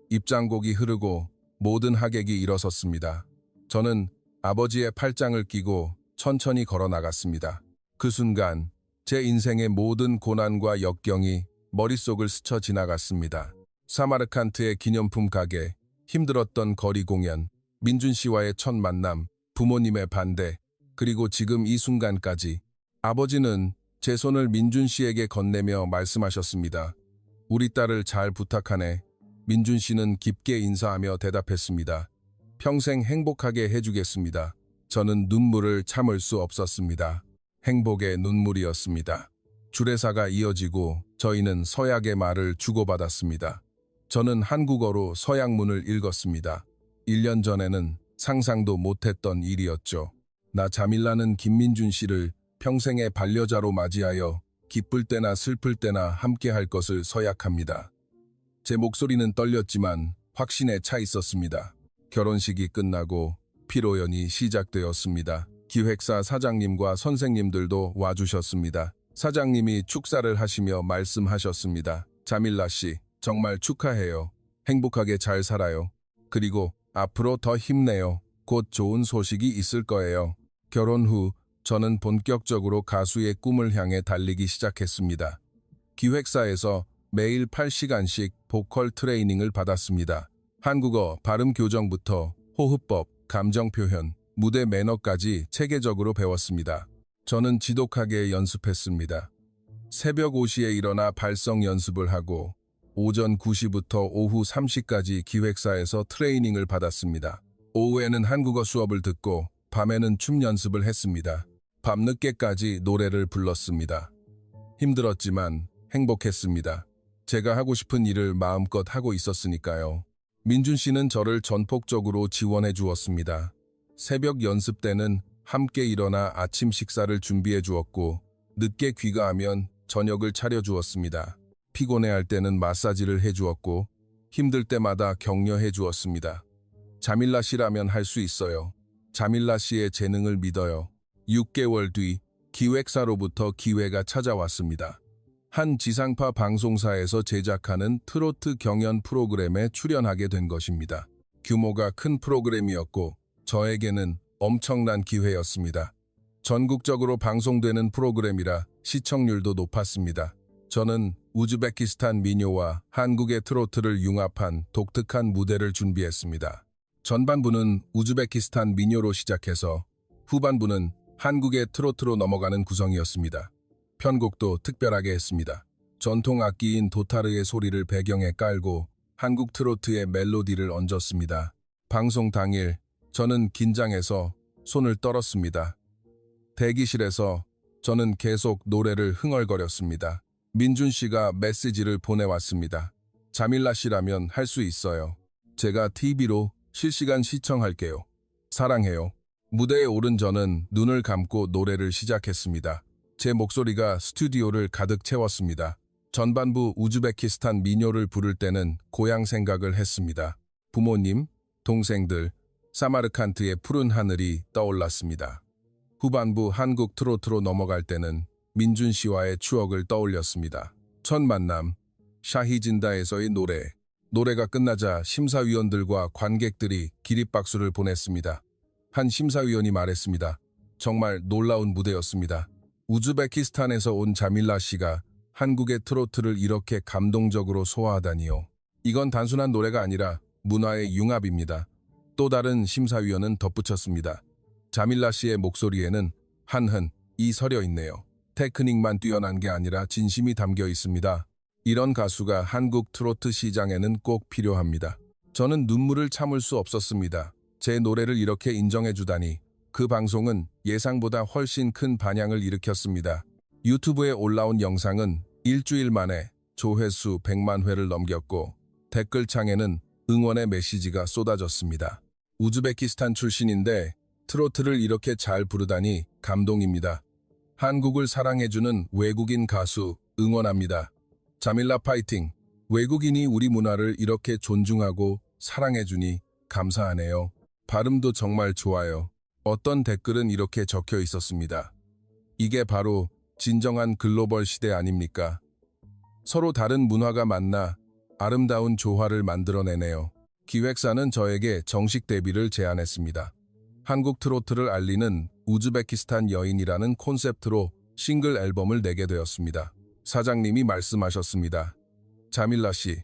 입장곡이 흐르고 모든 하객이 일어섰습니다. 저는 아버지의 팔짱을 끼고 천천히 걸어 나갔습니다. 그 순간 제 인생의 모든 고난과 역경이 머릿속을 스쳐 지나갔습니다. 사마르칸트의 기념품 가게, 힘들었던 거리 공연, 민준 씨와의 첫 만남, 부모님의 반대, 그리고 지금 이 순간까지 아버지는 제 손을 민준 씨에게 건네며 말씀하셨습니다. 우리 딸을 잘 부탁하네. 민준 씨는 깊게 인사하며 대답했습니다. 평생 행복하게 해주겠습니다. 저는 눈물을 참을 수 없었습니다. 행복의 눈물이었습니다. 주례사가 이어지고 저희는 서약의 말을 주고받았습니다. 저는 한국어로 서약문을 읽었습니다. 1년 전에는 상상도 못했던 일이었죠. 나 자밀라는 김민준 씨를 평생의 반려자로 맞이하여 기쁠 때나 슬플 때나 함께할 것을 서약합니다. 제 목소리는 떨렸지만 확신에 차 있었습니다. 결혼식이 끝나고 피로연이 시작되었습니다. 기획사 사장님과 선생님들도 와주셨습니다. 사장님이 축사를 하시며 말씀하셨습니다. 자밀라 씨, 정말 축하해요. 행복하게 잘 살아요. 그리고 앞으로 더 힘내요. 곧 좋은 소식이 있을 거예요. 결혼 후 저는 본격적으로 가수의 꿈을 향해 달리기 시작했습니다. 기획사에서 매일 8시간씩 보컬 트레이닝을 받았습니다. 한국어 발음 교정부터 호흡법, 감정 표현, 무대 매너까지 체계적으로 배웠습니다. 저는 지독하게 연습했습니다. 새벽 5시에 일어나 발성 연습을 하고 오전 9시부터 오후 3시까지 기획사에서 트레이닝을 받았습니다. 오후에는 한국어 수업을 듣고 밤에는 춤 연습을 했습니다. 밤늦게까지 노래를 불렀습니다. 힘들었지만 행복했습니다. 제가 하고 싶은 일을 마음껏 하고 있었으니까요. 민준 씨는 저를 전폭적으로 지원해 주었습니다. 새벽 연습 때는 함께 일어나 아침 식사를 준비해 주었고 늦게 귀가하면 저녁을 차려 주었습니다. 피곤해할 때는 마사지를 해 주었고 힘들 때마다 격려해 주었습니다. 자밀라 씨라면 할 수 있어요. 자밀라 씨의 재능을 믿어요. 6개월 뒤 기획사로부터 기회가 찾아왔습니다. 한 지상파 방송사에서 제작하는 트로트 경연 프로그램에 출연하게 된 것입니다. 규모가 큰 프로그램이었고 저에게는 엄청난 기회였습니다. 전국적으로 방송되는 프로그램이라 시청률도 높았습니다. 저는 우즈베키스탄 민요와 한국의 트로트를 융합한 독특한 무대를 준비했습니다. 전반부는 우즈베키스탄 민요로 시작해서 후반부는 한국의 트로트로 넘어가는 구성이었습니다. 편곡도 특별하게 했습니다. 전통 악기인 도타르의 소리를 배경에 깔고 한국 트로트의 멜로디를 얹었습니다. 방송 당일 저는 긴장해서 손을 떨었습니다. 대기실에서 저는 계속 노래를 흥얼거렸습니다. 민준 씨가 메시지를 보내왔습니다. 자밀라 씨라면 할 수 있어요. 제가 TV로 실시간 시청할게요. 사랑해요. 무대에 오른 저는 눈을 감고 노래를 시작했습니다. 제 목소리가 스튜디오를 가득 채웠습니다. 전반부 우즈베키스탄 민요를 부를 때는 고향 생각을 했습니다. 부모님, 동생들, 사마르칸트의 푸른 하늘이 떠올랐습니다. 후반부 한국 트로트로 넘어갈 때는 민준 씨와의 추억을 떠올렸습니다. 첫 만남, 샤히진다에서의 노래, 노래가 끝나자 심사위원들과 관객들이 기립박수를 보냈습니다. 한 심사위원이 말했습니다. 정말 놀라운 무대였습니다. 우즈베키스탄에서 온 자밀라 씨가 한국의 트로트를 이렇게 감동적으로 소화하다니요. 이건 단순한 노래가 아니라 문화의 융합입니다. 또 다른 심사위원은 덧붙였습니다. 자밀라 씨의 목소리에는 한흔이 서려 있네요. 테크닉만 뛰어난 게 아니라 진심이 담겨 있습니다. 이런 가수가 한국 트로트 시장에는 꼭 필요합니다. 저는 눈물을 참을 수 없었습니다. 제 노래를 이렇게 인정해주다니. 그 방송은 예상보다 훨씬 큰 반향을 일으켰습니다. 유튜브에 올라온 영상은 일주일 만에 조회수 100만 회를 넘겼고 댓글창에는 응원의 메시지가 쏟아졌습니다. 우즈베키스탄 출신인데 트로트를 이렇게 잘 부르다니 감동입니다. 한국을 사랑해주는 외국인 가수 응원합니다. 자밀라 파이팅! 외국인이 우리 문화를 이렇게 존중하고 사랑해주니 감사하네요. 발음도 정말 좋아요. 어떤 댓글은 이렇게 적혀 있었습니다. 이게 바로 진정한 글로벌 시대 아닙니까? 서로 다른 문화가 만나 아름다운 조화를 만들어내네요. 기획사는 저에게 정식 데뷔를 제안했습니다. 한국 트로트를 알리는 우즈베키스탄 여인이라는 콘셉트로 싱글 앨범을 내게 되었습니다. 사장님이 말씀하셨습니다. 자밀라 씨,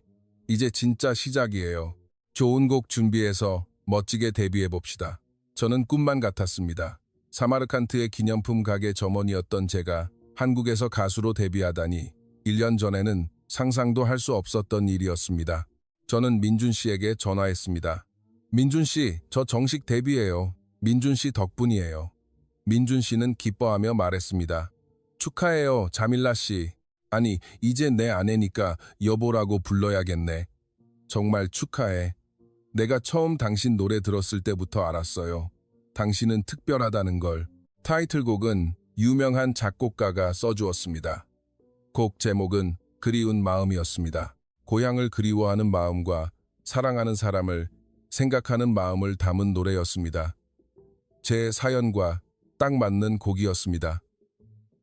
이제 진짜 시작이에요. 좋은 곡 준비해서 멋지게 데뷔해봅시다. 저는 꿈만 같았습니다. 사마르칸트의 기념품 가게 점원이었던 제가 한국에서 가수로 데뷔하다니 1년 전에는 상상도 할 수 없었던 일이었습니다. 저는 민준 씨에게 전화했습니다. 민준 씨, 저 정식 데뷔해요. 민준 씨 덕분이에요. 민준 씨는 기뻐하며 말했습니다. 축하해요, 자밀라 씨. 아니, 이제 내 아내니까 여보라고 불러야겠네. 정말 축하해. 내가 처음 당신 노래 들었을 때부터 알았어요. 당신은 특별하다는 걸. 타이틀곡은 유명한 작곡가가 써주었습니다. 곡 제목은 그리운 마음이었습니다. 고향을 그리워하는 마음과 사랑하는 사람을 생각하는 마음을 담은 노래였습니다. 제 사연과 딱 맞는 곡이었습니다.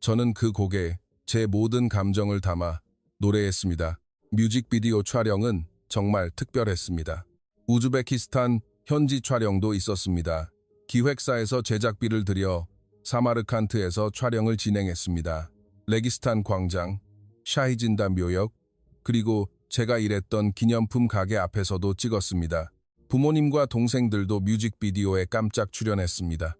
저는 그 곡에 제 모든 감정을 담아 노래했습니다. 뮤직비디오 촬영은 정말 특별했습니다. 우즈베키스탄 현지 촬영도 있었습니다. 기획사에서 제작비를 들여 사마르칸트에서 촬영을 진행했습니다. 레기스탄 광장, 샤히진다 묘역, 그리고 제가 일했던 기념품 가게 앞에서도 찍었습니다. 부모님과 동생들도 뮤직비디오에 깜짝 출연했습니다.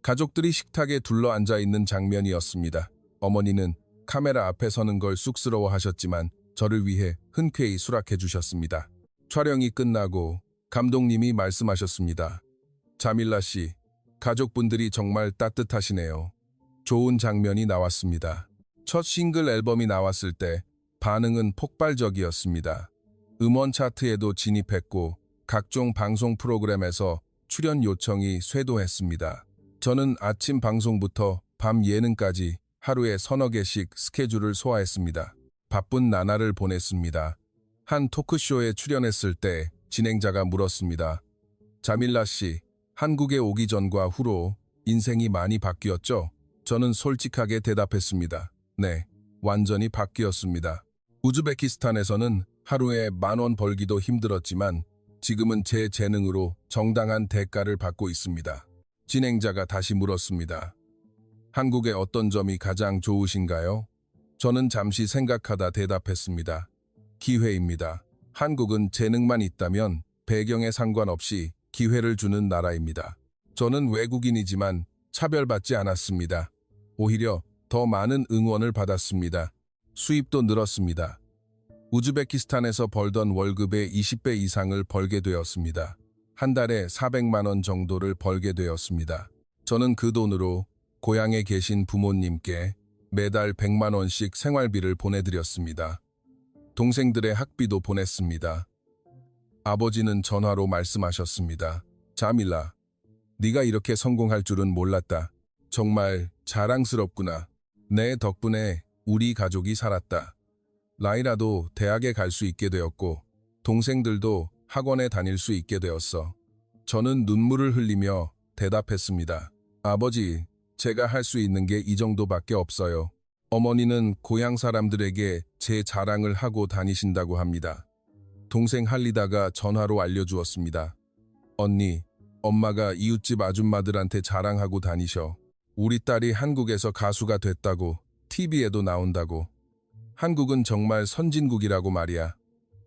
가족들이 식탁에 둘러앉아 있는 장면이었습니다. 어머니는 카메라 앞에 서는 걸 쑥스러워하셨지만 저를 위해 흔쾌히 수락해 주셨습니다. 촬영이 끝나고 감독님이 말씀하셨습니다. 자밀라 씨, 가족분들이 정말 따뜻하시네요. 좋은 장면이 나왔습니다. 첫 싱글 앨범이 나왔을 때 반응은 폭발적이었습니다. 음원 차트에도 진입했고 각종 방송 프로그램에서 출연 요청이 쇄도했습니다. 저는 아침 방송부터 밤 예능까지 하루에 서너 개씩 스케줄을 소화했습니다. 바쁜 나날을 보냈습니다. 한 토크쇼에 출연했을 때 진행자가 물었습니다. 자밀라 씨, 한국에 오기 전과 후로 인생이 많이 바뀌었죠? 저는 솔직하게 대답했습니다. 네, 완전히 바뀌었습니다. 우즈베키스탄에서는 하루에 10,000원 벌기도 힘들었지만 지금은 제 재능으로 정당한 대가를 받고 있습니다. 진행자가 다시 물었습니다. 한국의 어떤 점이 가장 좋으신가요? 저는 잠시 생각하다 대답했습니다. 기회입니다. 한국은 재능만 있다면 배경에 상관없이 기회를 주는 나라입니다. 저는 외국인이지만 차별받지 않았습니다. 오히려 더 많은 응원을 받았습니다. 수입도 늘었습니다. 우즈베키스탄에서 벌던 월급의 20배 이상을 벌게 되었습니다. 한 달에 400만 원 정도를 벌게 되었습니다. 저는 그 돈으로 고향에 계신 부모님께 매달 100만 원씩 생활비를 보내드렸습니다. 동생들의 학비도 보냈습니다. 아버지는 전화로 말씀하셨습니다. 자밀라, 네가 이렇게 성공할 줄은 몰랐다. 정말 자랑스럽구나. 내 덕분에 우리 가족이 살았다. 라이라도 대학에 갈 수 있게 되었고 동생들도 학원에 다닐 수 있게 되었어. 저는 눈물을 흘리며 대답했습니다. 아버지, 제가 할 수 있는 게 이 정도밖에 없어요. 어머니는 고향 사람들에게 제 자랑을 하고 다니신다고 합니다. 동생 할리다가 전화로 알려주었습니다. 언니, 엄마가 이웃집 아줌마들한테 자랑하고 다니셔. 우리 딸이 한국에서 가수가 됐다고, TV에도 나온다고. 한국은 정말 선진국이라고 말이야.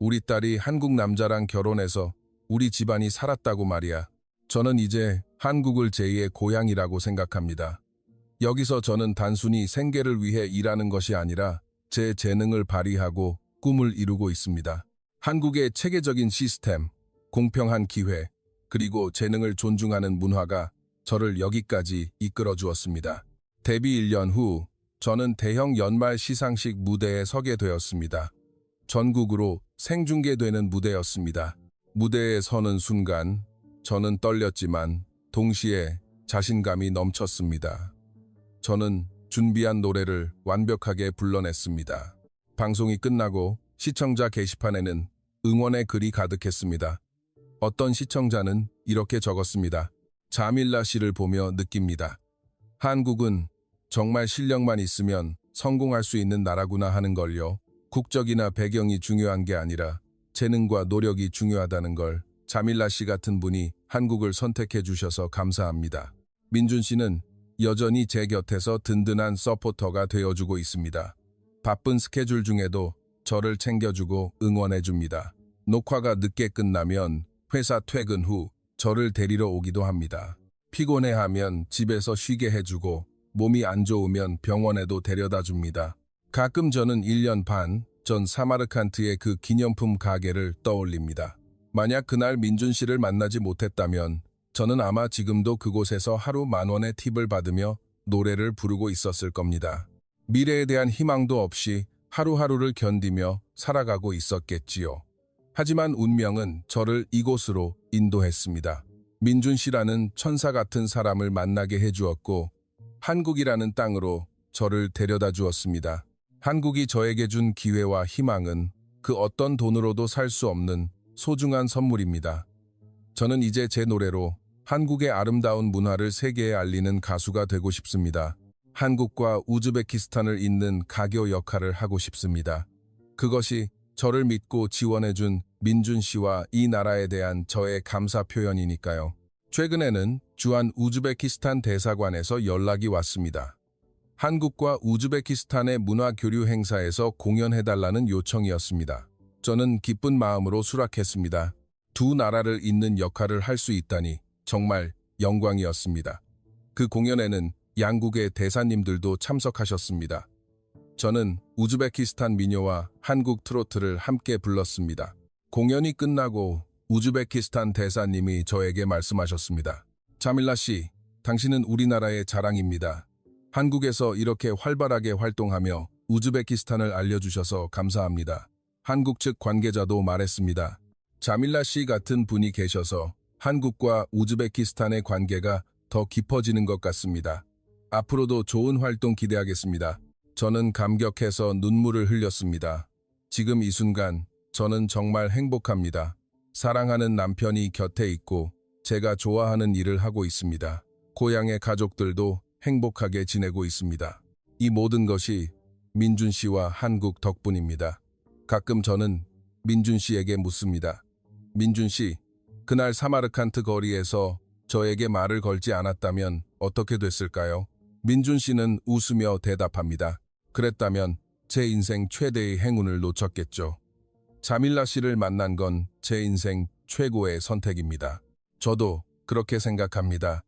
우리 딸이 한국 남자랑 결혼해서 우리 집안이 살았다고 말이야. 저는 이제 한국을 제2의 고향이라고 생각합니다. 여기서 저는 단순히 생계를 위해 일하는 것이 아니라 제 재능을 발휘하고 꿈을 이루고 있습니다. 한국의 체계적인 시스템, 공평한 기회, 그리고 재능을 존중하는 문화가 저를 여기까지 이끌어 주었습니다. 데뷔 1년 후 저는 대형 연말 시상식 무대에 서게 되었습니다. 전국으로 생중계되는 무대였습니다. 무대에 서는 순간 저는 떨렸지만 동시에 자신감이 넘쳤습니다. 저는 준비한 노래를 완벽하게 불러냈습니다. 방송이 끝나고 시청자 게시판에는 응원의 글이 가득했습니다. 어떤 시청자는 이렇게 적었습니다. 자밀라 씨를 보며 느낍니다. 한국은 정말 실력만 있으면 성공할 수 있는 나라구나 하는 걸요. 국적이나 배경이 중요한 게 아니라 재능과 노력이 중요하다는 걸 자밀라 씨 같은 분이 한국을 선택해 주셔서 감사합니다. 민준 씨는 여전히 제 곁에서 든든한 서포터가 되어주고 있습니다. 바쁜 스케줄 중에도 저를 챙겨주고 응원해줍니다. 녹화가 늦게 끝나면 회사 퇴근 후 저를 데리러 오기도 합니다. 피곤해하면 집에서 쉬게 해주고 몸이 안 좋으면 병원에도 데려다 줍니다. 가끔 저는 1년 반 전 사마르칸트의 그 기념품 가게를 떠올립니다. 만약 그날 민준 씨를 만나지 못했다면 저는 아마 지금도 그곳에서 하루 10,000원의 팁을 받으며 노래를 부르고 있었을 겁니다. 미래에 대한 희망도 없이 하루하루를 견디며 살아가고 있었겠지요. 하지만 운명은 저를 이곳으로 인도했습니다. 민준 씨라는 천사 같은 사람을 만나게 해주었고 한국이라는 땅으로 저를 데려다 주었습니다. 한국이 저에게 준 기회와 희망은 그 어떤 돈으로도 살 수 없는 소중한 선물입니다. 저는 이제 제 노래로 한국의 아름다운 문화를 세계에 알리는 가수가 되고 싶습니다. 한국과 우즈베키스탄을 잇는 가교 역할을 하고 싶습니다. 그것이 저를 믿고 지원해준 민준 씨와 이 나라에 대한 저의 감사 표현이니까요. 최근에는 주한 우즈베키스탄 대사관에서 연락이 왔습니다. 한국과 우즈베키스탄의 문화 교류 행사에서 공연해달라는 요청이었습니다. 저는 기쁜 마음으로 수락했습니다. 두 나라를 잇는 역할을 할 수 있다니 정말 영광이었습니다. 그 공연에는 양국의 대사님들도 참석하셨습니다. 저는 우즈베키스탄 민요와 한국 트로트를 함께 불렀습니다. 공연이 끝나고 우즈베키스탄 대사님이 저에게 말씀하셨습니다. 자밀라 씨, 당신은 우리나라의 자랑입니다. 한국에서 이렇게 활발하게 활동하며 우즈베키스탄을 알려주셔서 감사합니다. 한국 측 관계자도 말했습니다. 자밀라 씨 같은 분이 계셔서 한국과 우즈베키스탄의 관계가 더 깊어지는 것 같습니다. 앞으로도 좋은 활동 기대하겠습니다. 저는 감격해서 눈물을 흘렸습니다. 지금 이 순간 저는 정말 행복합니다. 사랑하는 남편이 곁에 있고 제가 좋아하는 일을 하고 있습니다. 고향의 가족들도 행복하게 지내고 있습니다. 이 모든 것이 민준 씨와 한국 덕분입니다. 가끔 저는 민준 씨에게 묻습니다. 민준 씨, 그날 사마르칸트 거리에서 저에게 말을 걸지 않았다면 어떻게 됐을까요? 민준 씨는 웃으며 대답합니다. 그랬다면 제 인생 최대의 행운을 놓쳤겠죠. 자밀라 씨를 만난 건 제 인생 최고의 선택입니다. 저도 그렇게 생각합니다.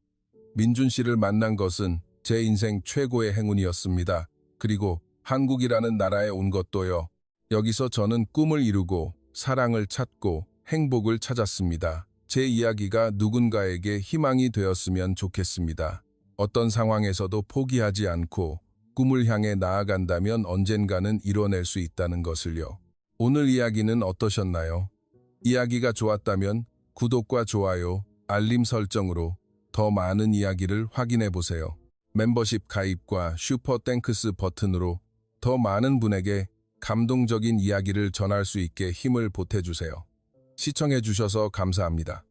민준 씨를 만난 것은 제 인생 최고의 행운이었습니다. 그리고 한국이라는 나라에 온 것도요. 여기서 저는 꿈을 이루고 사랑을 찾고 행복을 찾았습니다. 제 이야기가 누군가에게 희망이 되었으면 좋겠습니다. 어떤 상황에서도 포기하지 않고 꿈을 향해 나아간다면 언젠가는 이뤄낼 수 있다는 것을요. 오늘 이야기는 어떠셨나요? 이야기가 좋았다면 구독과 좋아요, 알림 설정으로 더 많은 이야기를 확인해 보세요. 멤버십 가입과 슈퍼 땡크스 버튼으로 더 많은 분에게 감동적인 이야기를 전할 수 있게 힘을 보태주세요. 시청해 주셔서 감사합니다.